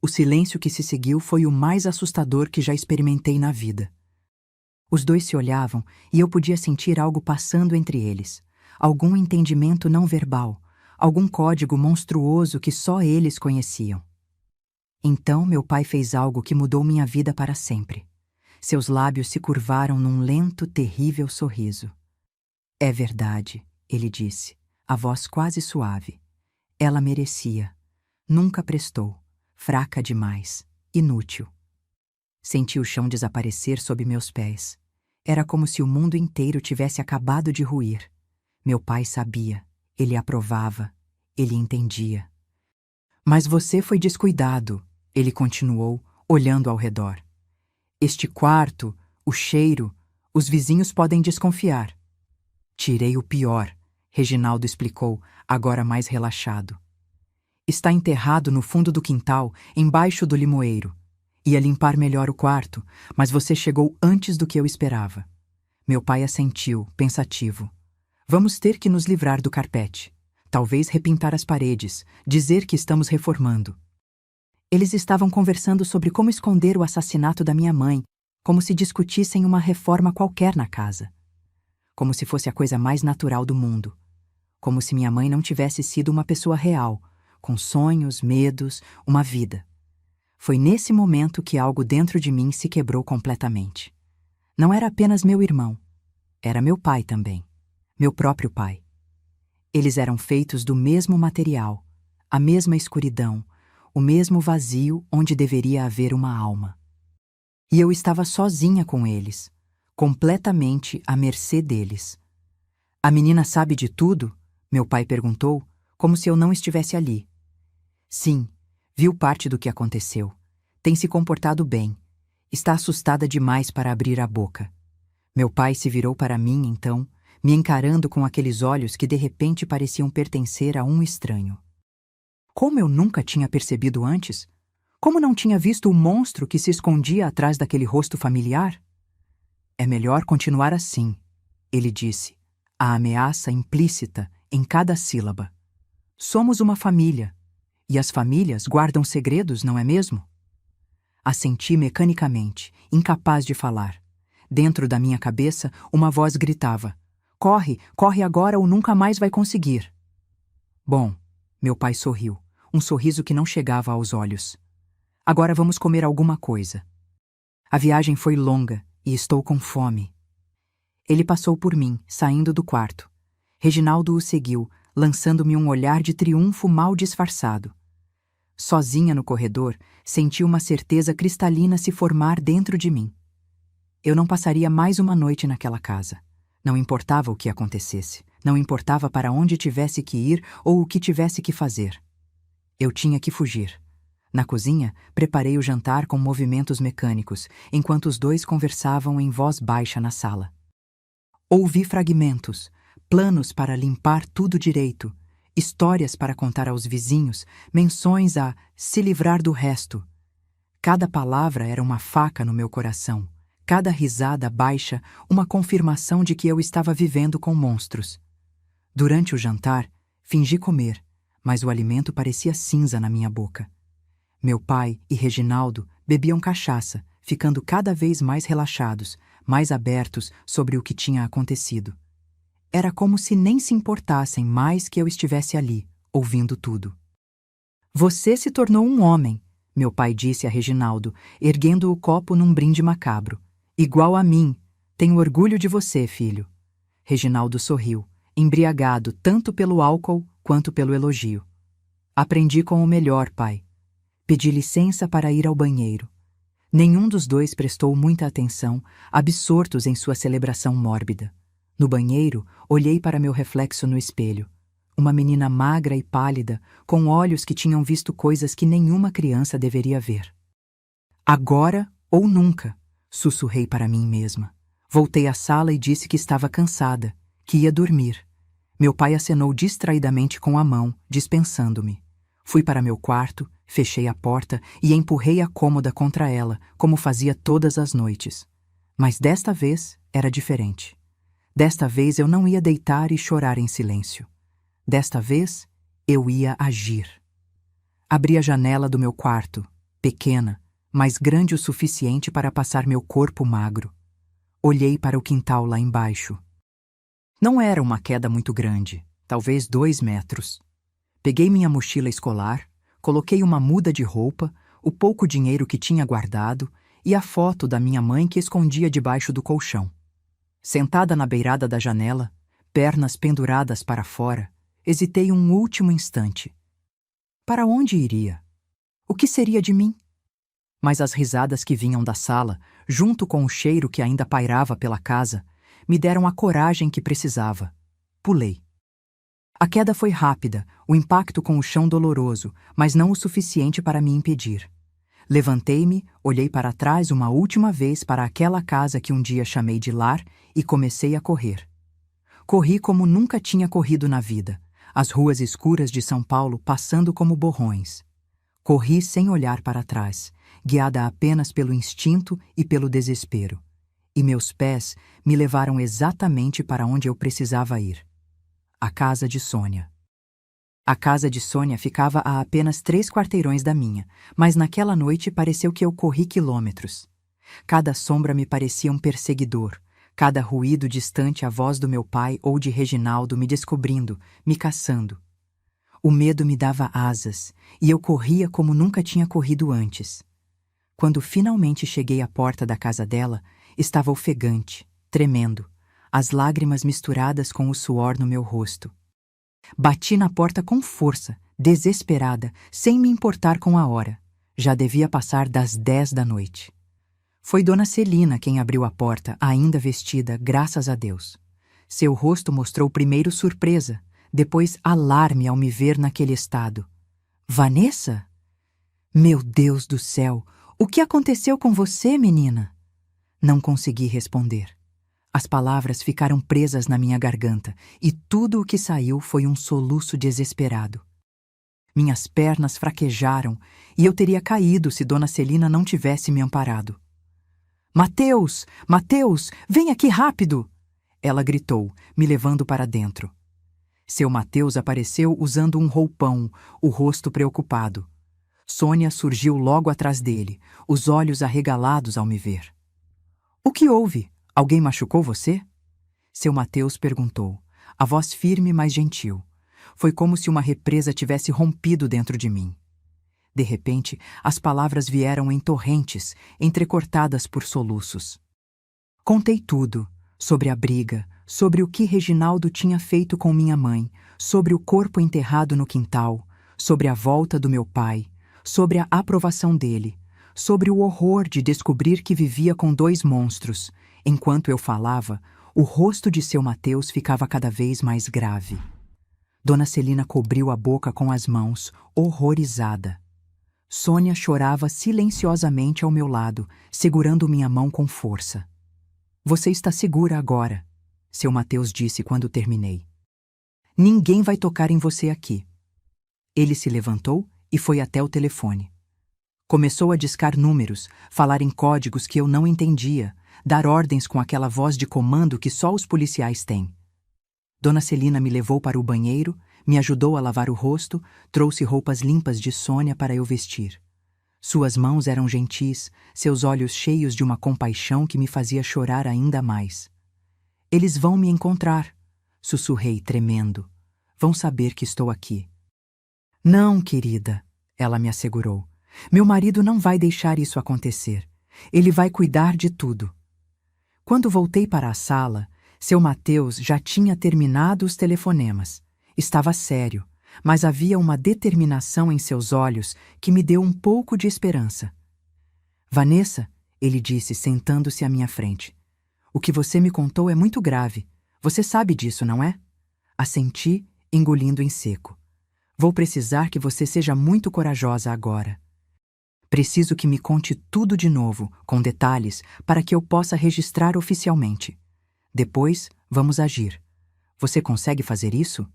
O silêncio que se seguiu foi o mais assustador que já experimentei na vida. Os dois se olhavam e eu podia sentir algo passando entre eles. Algum entendimento não verbal, algum código monstruoso que só eles conheciam. Então meu pai fez algo que mudou minha vida para sempre. Seus lábios se curvaram num lento, terrível sorriso. É verdade, ele disse, a voz quase suave. Ela merecia. Nunca prestou. Fraca demais. Inútil. Senti o chão desaparecer sob meus pés. Era como se o mundo inteiro tivesse acabado de ruir. Meu pai sabia. Ele aprovava. Ele entendia. Mas você foi descuidado, ele continuou, olhando ao redor. Este quarto, O cheiro, os vizinhos podem desconfiar. Tirei o pior, Reginaldo explicou, agora mais relaxado. Está enterrado no fundo do quintal, embaixo do limoeiro. Ia limpar melhor o quarto, mas você chegou antes do que eu esperava. Meu pai assentiu, pensativo. Vamos ter que nos livrar do carpete. Talvez repintar as paredes, dizer que estamos reformando. Eles estavam conversando sobre como esconder o assassinato da minha mãe, como se discutissem uma reforma qualquer na casa. Como se fosse a coisa mais natural do mundo. Como se minha mãe não tivesse sido uma pessoa real, com sonhos, medos, uma vida. Foi nesse momento que algo dentro de mim se quebrou completamente. Não era apenas meu irmão. Era meu pai também. Meu próprio pai. Eles eram feitos do mesmo material, a mesma escuridão, o mesmo vazio onde deveria haver uma alma. E eu estava sozinha com eles, completamente à mercê deles. A menina sabe de tudo? Meu pai perguntou, como se eu não estivesse ali. Sim, viu parte do que aconteceu. Tem se comportado bem. Está assustada demais para abrir a boca. Meu pai se virou para mim, então, me encarando com aqueles olhos que de repente pareciam pertencer a um estranho. Como eu nunca tinha percebido antes? Como não tinha visto o monstro que se escondia atrás daquele rosto familiar? É melhor continuar assim, ele disse, a ameaça implícita em cada sílaba. Somos uma família, e as famílias guardam segredos, não é mesmo? Assenti mecanicamente, incapaz de falar. Dentro da minha cabeça, uma voz gritava: corre, corre agora ou nunca mais vai conseguir. Bom, meu pai sorriu, um sorriso que não chegava aos olhos. Agora vamos comer alguma coisa. A viagem foi longa e estou com fome. Ele passou por mim, saindo do quarto. Reginaldo o seguiu, lançando-me um olhar de triunfo mal disfarçado. Sozinha no corredor, senti uma certeza cristalina se formar dentro de mim. Eu não passaria mais uma noite naquela casa. Não importava o que acontecesse, não importava para onde tivesse que ir ou o que tivesse que fazer. Eu tinha que fugir. Na cozinha, preparei o jantar com movimentos mecânicos, enquanto os dois conversavam em voz baixa na sala. Ouvi fragmentos, planos para limpar tudo direito, histórias para contar aos vizinhos, menções a se livrar do resto. Cada palavra era uma faca no meu coração, cada risada baixa uma confirmação de que eu estava vivendo com monstros. Durante o jantar, fingi comer, mas o alimento parecia cinza na minha boca. Meu pai e Reginaldo bebiam cachaça, ficando cada vez mais relaxados, mais abertos sobre o que tinha acontecido. Era como se nem se importassem mais que eu estivesse ali, ouvindo tudo. Você se tornou um homem, meu pai disse a Reginaldo, erguendo o copo num brinde macabro. Igual a mim. Tenho orgulho de você, filho. Reginaldo sorriu, embriagado tanto pelo álcool quanto pelo elogio. Aprendi com o melhor, pai. Pedi licença para ir ao banheiro. Nenhum dos dois prestou muita atenção, absortos em sua celebração mórbida. No banheiro, olhei para meu reflexo no espelho. Uma menina magra e pálida, com olhos que tinham visto coisas que nenhuma criança deveria ver. Agora ou nunca, sussurrei para mim mesma. Voltei à sala e disse que estava cansada, que ia dormir. Meu pai acenou distraidamente com a mão, dispensando-me. Fui para meu quarto, fechei a porta e empurrei a cômoda contra ela, como fazia todas as noites. Mas desta vez era diferente. Desta vez eu não ia deitar e chorar em silêncio. Desta vez eu ia agir. Abri a janela do meu quarto, pequena, mas grande o suficiente para passar meu corpo magro. Olhei para o quintal lá embaixo. Não era uma queda muito grande, talvez 2 metros. Peguei minha mochila escolar, coloquei uma muda de roupa, o pouco dinheiro que tinha guardado e a foto da minha mãe que escondia debaixo do colchão. Sentada na beirada da janela, pernas penduradas para fora, hesitei um último instante. Para onde iria? O que seria de mim? Mas as risadas que vinham da sala, junto com o cheiro que ainda pairava pela casa, me deram a coragem que precisava. Pulei. A queda foi rápida, o impacto com o chão doloroso, mas não o suficiente para me impedir. Levantei-me, olhei para trás uma última vez para aquela casa que um dia chamei de lar e comecei a correr. Corri como nunca tinha corrido na vida, as ruas escuras de São Paulo passando como borrões. Corri sem olhar para trás, guiada apenas pelo instinto e pelo desespero. E meus pés me levaram exatamente para onde eu precisava ir. A casa de Sônia. A casa de Sônia ficava a apenas 3 quarteirões da minha, mas naquela noite pareceu que eu corri quilômetros. Cada sombra me parecia um perseguidor, cada ruído distante a voz do meu pai ou de Reginaldo me descobrindo, me caçando. O medo me dava asas, e eu corria como nunca tinha corrido antes. Quando finalmente cheguei à porta da casa dela, estava ofegante, tremendo, as lágrimas misturadas com o suor no meu rosto. Bati na porta com força, desesperada, sem me importar com a hora. Já devia passar das 10 da noite. Foi Dona Celina quem abriu a porta, ainda vestida, graças a Deus. Seu rosto mostrou primeiro surpresa, depois alarme ao me ver naquele estado. Vanessa? Meu Deus do céu! O que aconteceu com você, menina? Não consegui responder. As palavras ficaram presas na minha garganta e tudo o que saiu foi um soluço desesperado. Minhas pernas fraquejaram e eu teria caído se Dona Celina não tivesse me amparado. Mateus! Mateus! Vem aqui rápido! Ela gritou, me levando para dentro. Seu Mateus apareceu usando um roupão, o rosto preocupado. Sônia surgiu logo atrás dele, os olhos arregalados ao me ver. O que houve? Alguém machucou você? Seu Mateus perguntou, a voz firme, mas gentil. Foi como se uma represa tivesse rompido dentro de mim. De repente, as palavras vieram em torrentes, entrecortadas por soluços. Contei tudo, sobre a briga, sobre o que Reginaldo tinha feito com minha mãe, sobre o corpo enterrado no quintal, sobre a volta do meu pai, sobre a aprovação dele, sobre o horror de descobrir que vivia com 2 monstros. Enquanto eu falava, o rosto de seu Mateus ficava cada vez mais grave. Dona Celina cobriu a boca com as mãos, horrorizada. Sônia chorava silenciosamente ao meu lado, segurando minha mão com força. Você está segura agora, seu Mateus disse quando terminei. Ninguém vai tocar em você aqui. Ele se levantou e foi até o telefone. Começou a discar números, falar em códigos que eu não entendia, dar ordens com aquela voz de comando que só os policiais têm. Dona Celina me levou para o banheiro, me ajudou a lavar o rosto, trouxe roupas limpas de Sônia para eu vestir. Suas mãos eram gentis, seus olhos cheios de uma compaixão que me fazia chorar ainda mais. Eles vão me encontrar, sussurrei, tremendo. Vão saber que estou aqui. Não, querida, ela me assegurou. Meu marido não vai deixar isso acontecer. Ele vai cuidar de tudo. Quando voltei para a sala, seu Mateus já tinha terminado os telefonemas. Estava sério, mas havia uma determinação em seus olhos que me deu um pouco de esperança. Vanessa, ele disse, sentando-se à minha frente. O que você me contou é muito grave. Você sabe disso, não é? Assenti, engolindo em seco. Vou precisar que você seja muito corajosa agora. Preciso que me conte tudo de novo, com detalhes, para que eu possa registrar oficialmente. Depois, vamos agir. Você consegue fazer isso?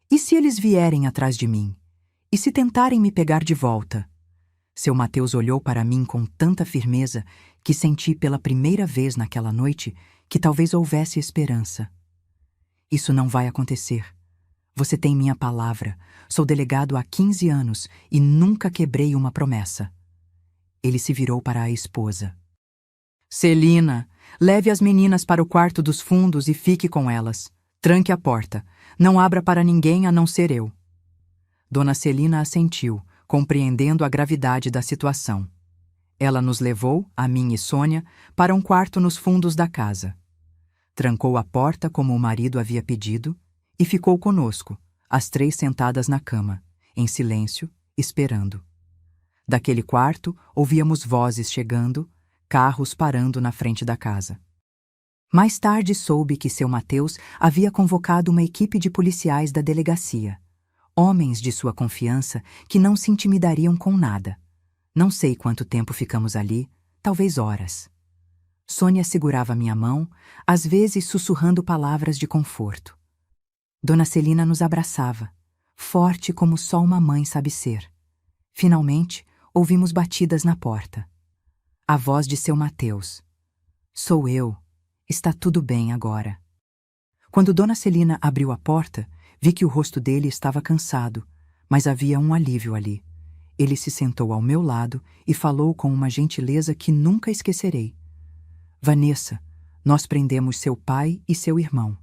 E se eles vierem atrás de mim? E se tentarem me pegar de volta? Seu Mateus olhou para mim com tanta firmeza que senti pela primeira vez naquela noite que talvez houvesse esperança. Isso não vai acontecer. Você tem minha palavra. Sou delegado há 15 anos e nunca quebrei uma promessa. Ele se virou para a esposa. Celina, leve as meninas para o quarto dos fundos e fique com elas. Tranque a porta. Não abra para ninguém a não ser eu. Dona Celina assentiu, compreendendo a gravidade da situação. Ela nos levou, a mim e Sônia, para um quarto nos fundos da casa. Trancou a porta como o marido havia pedido e ficou conosco, as 3 sentadas na cama, em silêncio, esperando. Daquele quarto, ouvíamos vozes chegando, carros parando na frente da casa. Mais tarde soube que seu Mateus havia convocado uma equipe de policiais da delegacia, homens de sua confiança que não se intimidariam com nada. Não sei quanto tempo ficamos ali, talvez horas. Sônia segurava minha mão, às vezes sussurrando palavras de conforto. Dona Celina nos abraçava, forte como só uma mãe sabe ser. Finalmente, ouvimos batidas na porta. A voz de seu Mateus. Sou eu. Está tudo bem agora. Quando Dona Celina abriu a porta, vi que o rosto dele estava cansado, mas havia um alívio ali. Ele se sentou ao meu lado e falou com uma gentileza que nunca esquecerei. Vanessa, nós prendemos seu pai e seu irmão.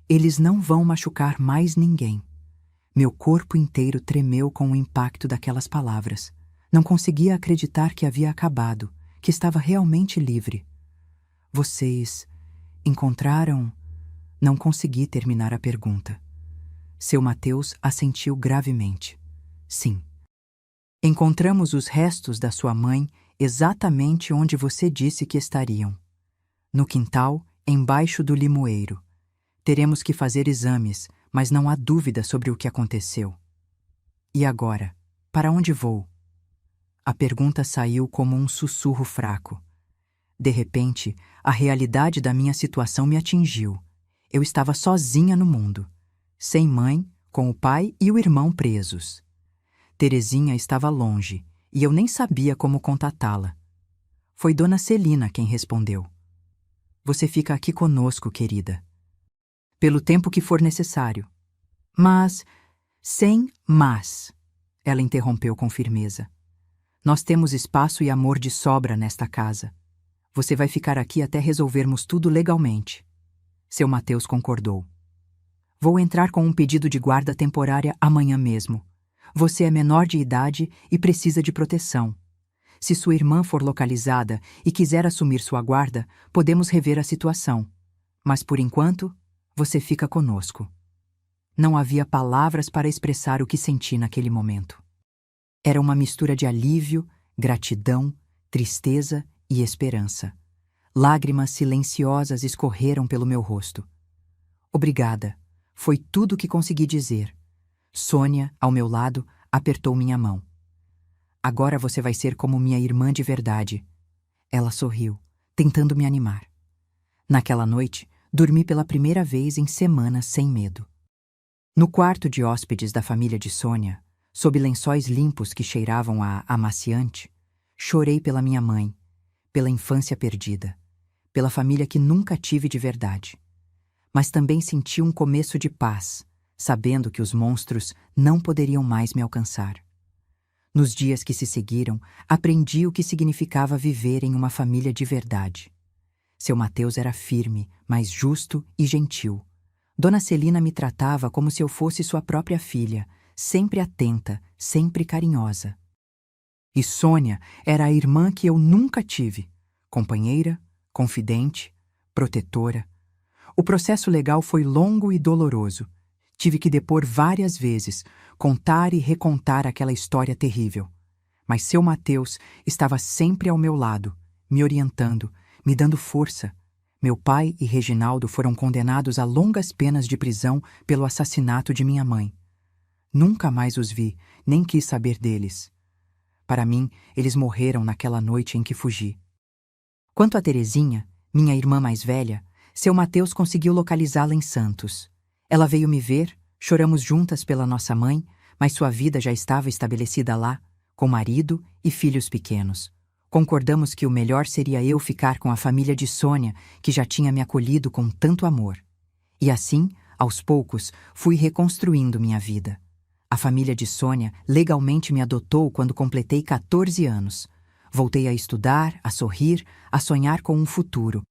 Eles não vão machucar mais ninguém. Meu corpo inteiro tremeu com o impacto daquelas palavras. Não conseguia acreditar que havia acabado, que estava realmente livre. Vocês encontraram? Não consegui terminar a pergunta. Seu Mateus assentiu gravemente. Sim. Encontramos os restos da sua mãe exatamente onde você disse que estariam. No quintal, embaixo do limoeiro. Teremos que fazer exames, mas não há dúvida sobre o que aconteceu. E agora? Para onde vou? A pergunta saiu como um sussurro fraco. De repente, a realidade da minha situação me atingiu. Eu estava sozinha no mundo, sem mãe, com o pai e o irmão presos. Terezinha estava longe, e eu nem sabia como contatá-la. Foi Dona Celina quem respondeu. Você fica aqui conosco, querida. Pelo tempo que for necessário. Mas, sem mas, ela interrompeu com firmeza. Nós temos espaço e amor de sobra nesta casa. Você vai ficar aqui até resolvermos tudo legalmente. Seu Mateus concordou. Vou entrar com um pedido de guarda temporária amanhã mesmo. Você é menor de idade e precisa de proteção. Se sua irmã for localizada e quiser assumir sua guarda, podemos rever a situação. Mas, por enquanto, você fica conosco. Não havia palavras para expressar o que senti naquele momento. Era uma mistura de alívio, gratidão, tristeza e esperança. Lágrimas silenciosas escorreram pelo meu rosto. Obrigada. Foi tudo o que consegui dizer. Sônia, ao meu lado, apertou minha mão. Agora você vai ser como minha irmã de verdade. Ela sorriu, tentando me animar. Naquela noite, dormi pela primeira vez em semanas sem medo. No quarto de hóspedes da família de Sônia, sob lençóis limpos que cheiravam a amaciante, chorei pela minha mãe, pela infância perdida, pela família que nunca tive de verdade. Mas também senti um começo de paz, sabendo que os monstros não poderiam mais me alcançar. Nos dias que se seguiram, aprendi o que significava viver em uma família de verdade. Seu Mateus era firme, mas justo e gentil. Dona Celina me tratava como se eu fosse sua própria filha, sempre atenta, sempre carinhosa. E Sônia era a irmã que eu nunca tive, companheira, confidente, protetora. O processo legal foi longo e doloroso. Tive que depor várias vezes, contar e recontar aquela história terrível. Mas seu Mateus estava sempre ao meu lado, me orientando, me dando força. Meu pai e Reginaldo foram condenados a longas penas de prisão pelo assassinato de minha mãe. Nunca mais os vi, nem quis saber deles. Para mim, eles morreram naquela noite em que fugi. Quanto a Terezinha, minha irmã mais velha, seu Mateus conseguiu localizá-la em Santos. Ela veio me ver, choramos juntas pela nossa mãe, mas sua vida já estava estabelecida lá, com marido e filhos pequenos. Concordamos que o melhor seria eu ficar com a família de Sônia, que já tinha me acolhido com tanto amor. E assim, aos poucos, fui reconstruindo minha vida. A família de Sônia legalmente me adotou quando completei 14 anos. Voltei a estudar, a sorrir, a sonhar com um futuro.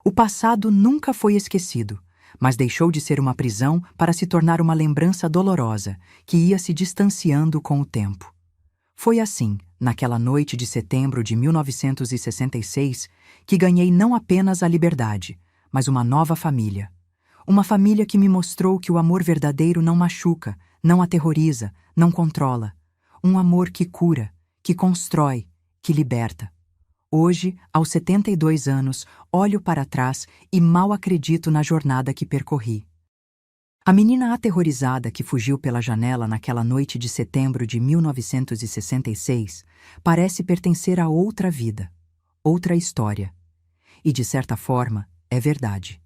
O passado nunca foi esquecido, mas deixou de ser uma prisão para se tornar uma lembrança dolorosa, que ia se distanciando com o tempo. Foi assim, naquela noite de setembro de 1966, que ganhei não apenas a liberdade, mas uma nova família. Uma família que me mostrou que o amor verdadeiro não machuca, não aterroriza, não controla. Um amor que cura, que constrói, que liberta. Hoje, aos 72 anos, olho para trás e mal acredito na jornada que percorri. A menina aterrorizada que fugiu pela janela naquela noite de setembro de 1966 parece pertencer a outra vida, outra história. E, de certa forma, é verdade.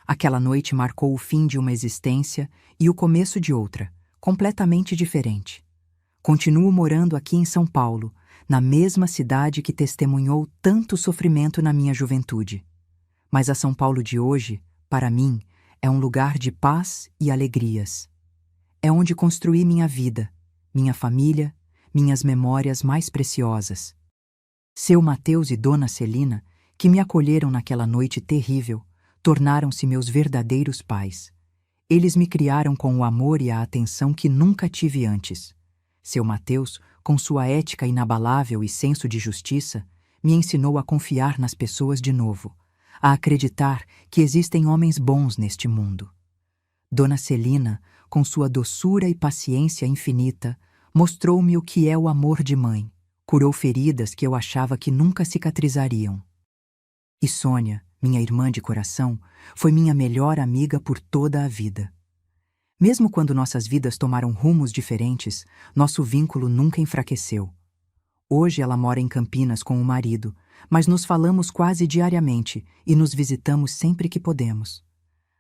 Aquela noite marcou o fim de uma existência e o começo de outra, completamente diferente. Continuo morando aqui em São Paulo, na mesma cidade que testemunhou tanto sofrimento na minha juventude. Mas a São Paulo de hoje, para mim, é um lugar de paz e alegrias. É onde construí minha vida, minha família, minhas memórias mais preciosas. Seu Mateus e Dona Celina, que me acolheram naquela noite terrível, tornaram-se meus verdadeiros pais. Eles me criaram com o amor e a atenção que nunca tive antes. Seu Mateus, com sua ética inabalável e senso de justiça, me ensinou a confiar nas pessoas de novo, a acreditar que existem homens bons neste mundo. Dona Celina, com sua doçura e paciência infinita, mostrou-me o que é o amor de mãe, curou feridas que eu achava que nunca cicatrizariam. E Sônia, minha irmã de coração, foi minha melhor amiga por toda a vida. Mesmo quando nossas vidas tomaram rumos diferentes, nosso vínculo nunca enfraqueceu. Hoje ela mora em Campinas com o marido, mas nos falamos quase diariamente e nos visitamos sempre que podemos.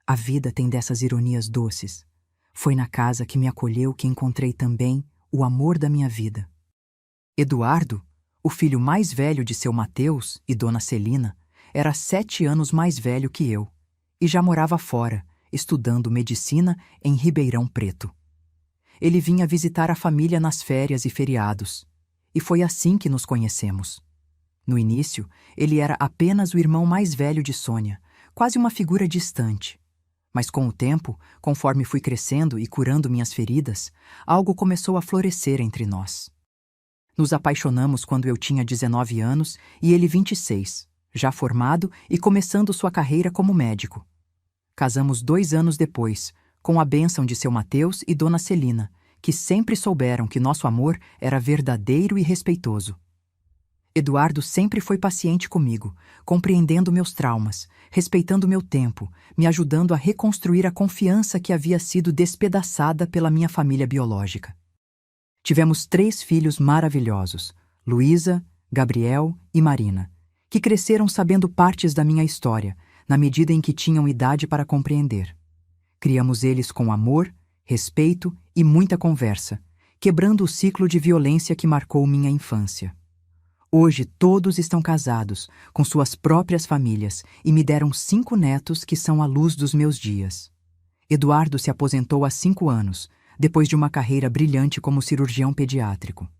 A vida tem dessas ironias doces. Foi na casa que me acolheu que encontrei também o amor da minha vida. Eduardo, o filho mais velho de seu Mateus e Dona Celina, era 7 anos mais velho que eu e já morava fora, estudando medicina em Ribeirão Preto. Ele vinha visitar a família nas férias e feriados, e foi assim que nos conhecemos. No início, ele era apenas o irmão mais velho de Sônia, quase uma figura distante. Mas com o tempo, conforme fui crescendo e curando minhas feridas, algo começou a florescer entre nós. Nos apaixonamos quando eu tinha 19 anos e ele 26, já formado e começando sua carreira como médico. Casamos 2 anos depois, com a bênção de seu Mateus e Dona Celina, que sempre souberam que nosso amor era verdadeiro e respeitoso. Eduardo sempre foi paciente comigo, compreendendo meus traumas, respeitando meu tempo, me ajudando a reconstruir a confiança que havia sido despedaçada pela minha família biológica. Tivemos 3 filhos maravilhosos, Luísa, Gabriel e Marina, que cresceram sabendo partes da minha história, na medida em que tinham idade para compreender. Criamos eles com amor, respeito e muita conversa, quebrando o ciclo de violência que marcou minha infância. Hoje todos estão casados, com suas próprias famílias, e me deram 5 netos que são a luz dos meus dias. Eduardo se aposentou há 5 anos, depois de uma carreira brilhante como cirurgião pediátrico.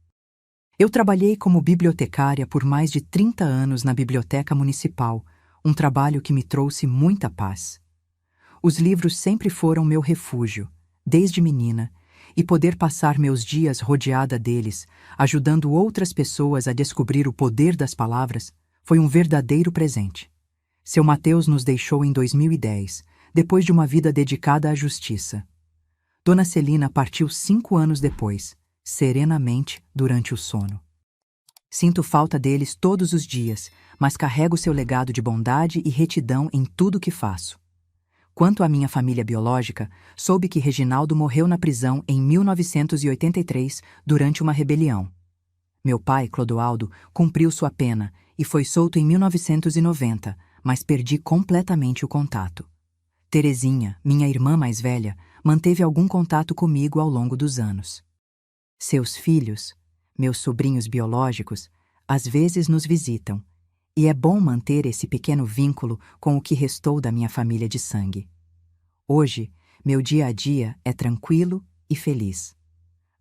Eu trabalhei como bibliotecária por mais de 30 anos na Biblioteca Municipal, um trabalho que me trouxe muita paz. Os livros sempre foram meu refúgio, desde menina, e poder passar meus dias rodeada deles, ajudando outras pessoas a descobrir o poder das palavras, foi um verdadeiro presente. Seu Mateus nos deixou em 2010, depois de uma vida dedicada à justiça. Dona Celina partiu 5 anos depois, serenamente durante o sono. Sinto falta deles todos os dias, mas carrego seu legado de bondade e retidão em tudo que faço. Quanto à minha família biológica, soube que Reginaldo morreu na prisão em 1983 durante uma rebelião. Meu pai, Clodoaldo, cumpriu sua pena e foi solto em 1990, mas perdi completamente o contato. Terezinha, minha irmã mais velha, manteve algum contato comigo ao longo dos anos. Seus filhos, meus sobrinhos biológicos, às vezes nos visitam, e é bom manter esse pequeno vínculo com o que restou da minha família de sangue. Hoje, meu dia a dia é tranquilo e feliz.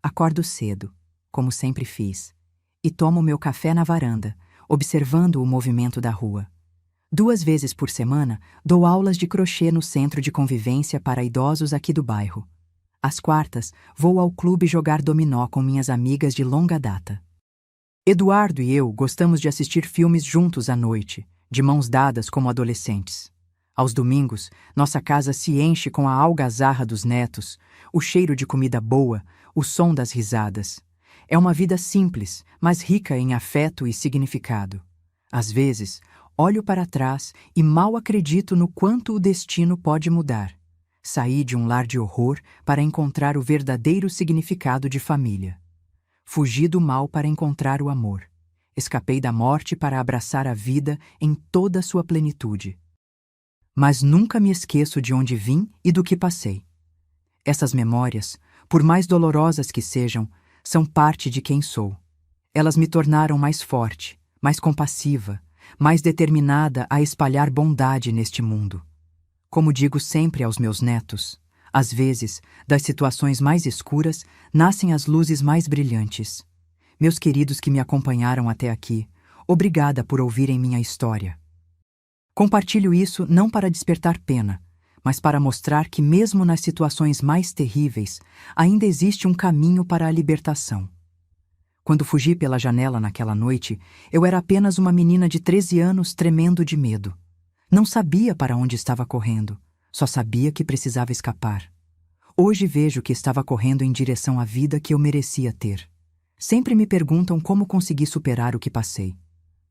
Acordo cedo, como sempre fiz, e tomo meu café na varanda, observando o movimento da rua. 2 vezes por semana, dou aulas de crochê no centro de convivência para idosos aqui do bairro. Às quartas, vou ao clube jogar dominó com minhas amigas de longa data. Eduardo e eu gostamos de assistir filmes juntos à noite, de mãos dadas como adolescentes. Aos domingos, nossa casa se enche com a algazarra dos netos, o cheiro de comida boa, o som das risadas. É uma vida simples, mas rica em afeto e significado. Às vezes, olho para trás e mal acredito no quanto o destino pode mudar. Saí de um lar de horror para encontrar o verdadeiro significado de família. Fugi do mal para encontrar o amor. Escapei da morte para abraçar a vida em toda a sua plenitude. Mas nunca me esqueço de onde vim e do que passei. Essas memórias, por mais dolorosas que sejam, são parte de quem sou. Elas me tornaram mais forte, mais compassiva, mais determinada a espalhar bondade neste mundo. Como digo sempre aos meus netos, às vezes, das situações mais escuras, nascem as luzes mais brilhantes. Meus queridos que me acompanharam até aqui, obrigada por ouvirem minha história. Compartilho isso não para despertar pena, mas para mostrar que mesmo nas situações mais terríveis, ainda existe um caminho para a libertação. Quando fugi pela janela naquela noite, eu era apenas uma menina de 13 anos tremendo de medo. Não sabia para onde estava correndo, só sabia que precisava escapar. Hoje vejo que estava correndo em direção à vida que eu merecia ter. Sempre me perguntam como consegui superar o que passei.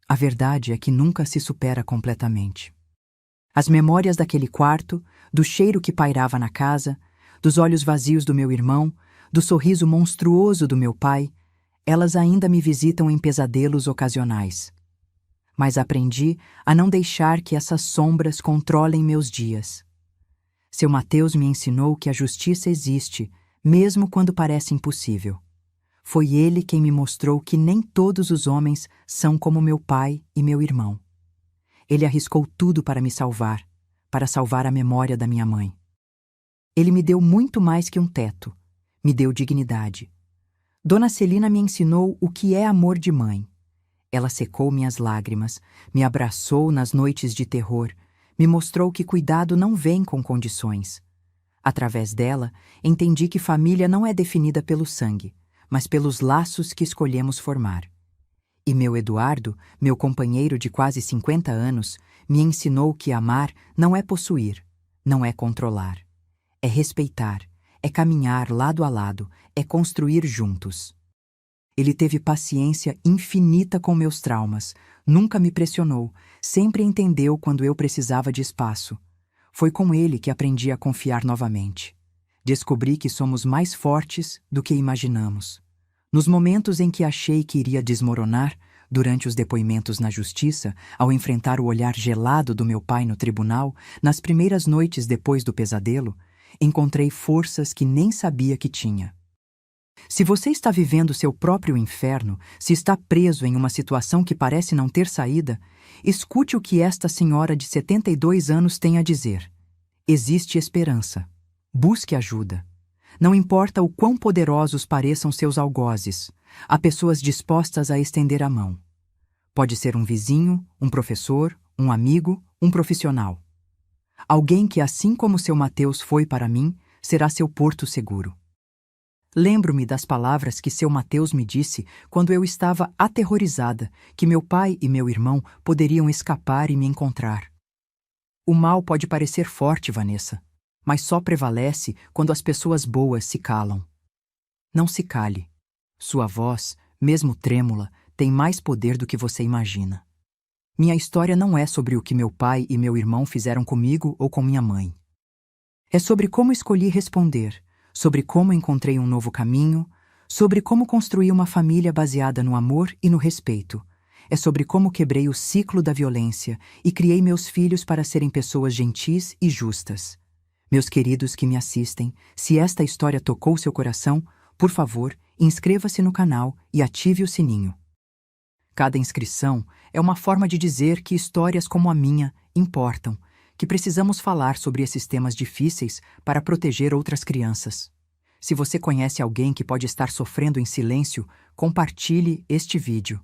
A verdade é que nunca se supera completamente. As memórias daquele quarto, do cheiro que pairava na casa, dos olhos vazios do meu irmão, do sorriso monstruoso do meu pai, elas ainda me visitam em pesadelos ocasionais. Mas aprendi a não deixar que essas sombras controlem meus dias. Seu Mateus me ensinou que a justiça existe, mesmo quando parece impossível. Foi ele quem me mostrou que nem todos os homens são como meu pai e meu irmão. Ele arriscou tudo para me salvar, para salvar a memória da minha mãe. Ele me deu muito mais que um teto, me deu dignidade. Dona Celina me ensinou o que é amor de mãe. Ela secou minhas lágrimas, me abraçou nas noites de terror, me mostrou que cuidado não vem com condições. Através dela, entendi que família não é definida pelo sangue, mas pelos laços que escolhemos formar. E meu Eduardo, meu companheiro de quase 50 anos, me ensinou que amar não é possuir, não é controlar. É respeitar, é caminhar lado a lado, é construir juntos. Ele teve paciência infinita com meus traumas, nunca me pressionou, sempre entendeu quando eu precisava de espaço. Foi com ele que aprendi a confiar novamente. Descobri que somos mais fortes do que imaginamos. Nos momentos em que achei que iria desmoronar, durante os depoimentos na justiça, ao enfrentar o olhar gelado do meu pai no tribunal, nas primeiras noites depois do pesadelo, encontrei forças que nem sabia que tinha. Se você está vivendo seu próprio inferno, se está preso em uma situação que parece não ter saída, escute o que esta senhora de 72 anos tem a dizer. Existe esperança. Busque ajuda. Não importa o quão poderosos pareçam seus algozes, há pessoas dispostas a estender a mão. Pode ser um vizinho, um professor, um amigo, um profissional. Alguém que, assim como seu Mateus foi para mim, será seu porto seguro. Lembro-me das palavras que seu Mateus me disse quando eu estava aterrorizada que meu pai e meu irmão poderiam escapar e me encontrar. O mal pode parecer forte, Vanessa, mas só prevalece quando as pessoas boas se calam. Não se cale. Sua voz, mesmo trêmula, tem mais poder do que você imagina. Minha história não é sobre o que meu pai e meu irmão fizeram comigo ou com minha mãe. É sobre como escolhi responder, sobre como encontrei um novo caminho, sobre como construí uma família baseada no amor e no respeito. É sobre como quebrei o ciclo da violência e criei meus filhos para serem pessoas gentis e justas. Meus queridos que me assistem, se esta história tocou seu coração, por favor, inscreva-se no canal e ative o sininho. Cada inscrição é uma forma de dizer que histórias como a minha importam, que precisamos falar sobre esses temas difíceis para proteger outras crianças. Se você conhece alguém que pode estar sofrendo em silêncio, compartilhe este vídeo.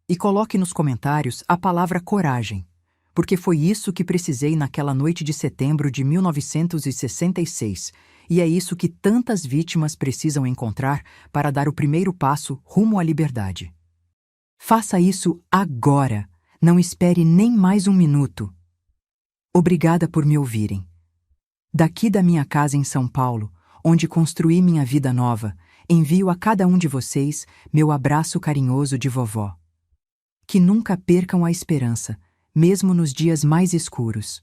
E coloque nos comentários a palavra coragem, porque foi isso que precisei naquela noite de setembro de 1966, e é isso que tantas vítimas precisam encontrar para dar o primeiro passo rumo à liberdade. Faça isso agora, não espere nem mais um minuto. Obrigada por me ouvirem. Daqui da minha casa em São Paulo, onde construí minha vida nova, envio a cada um de vocês meu abraço carinhoso de vovó. Que nunca percam a esperança, mesmo nos dias mais escuros.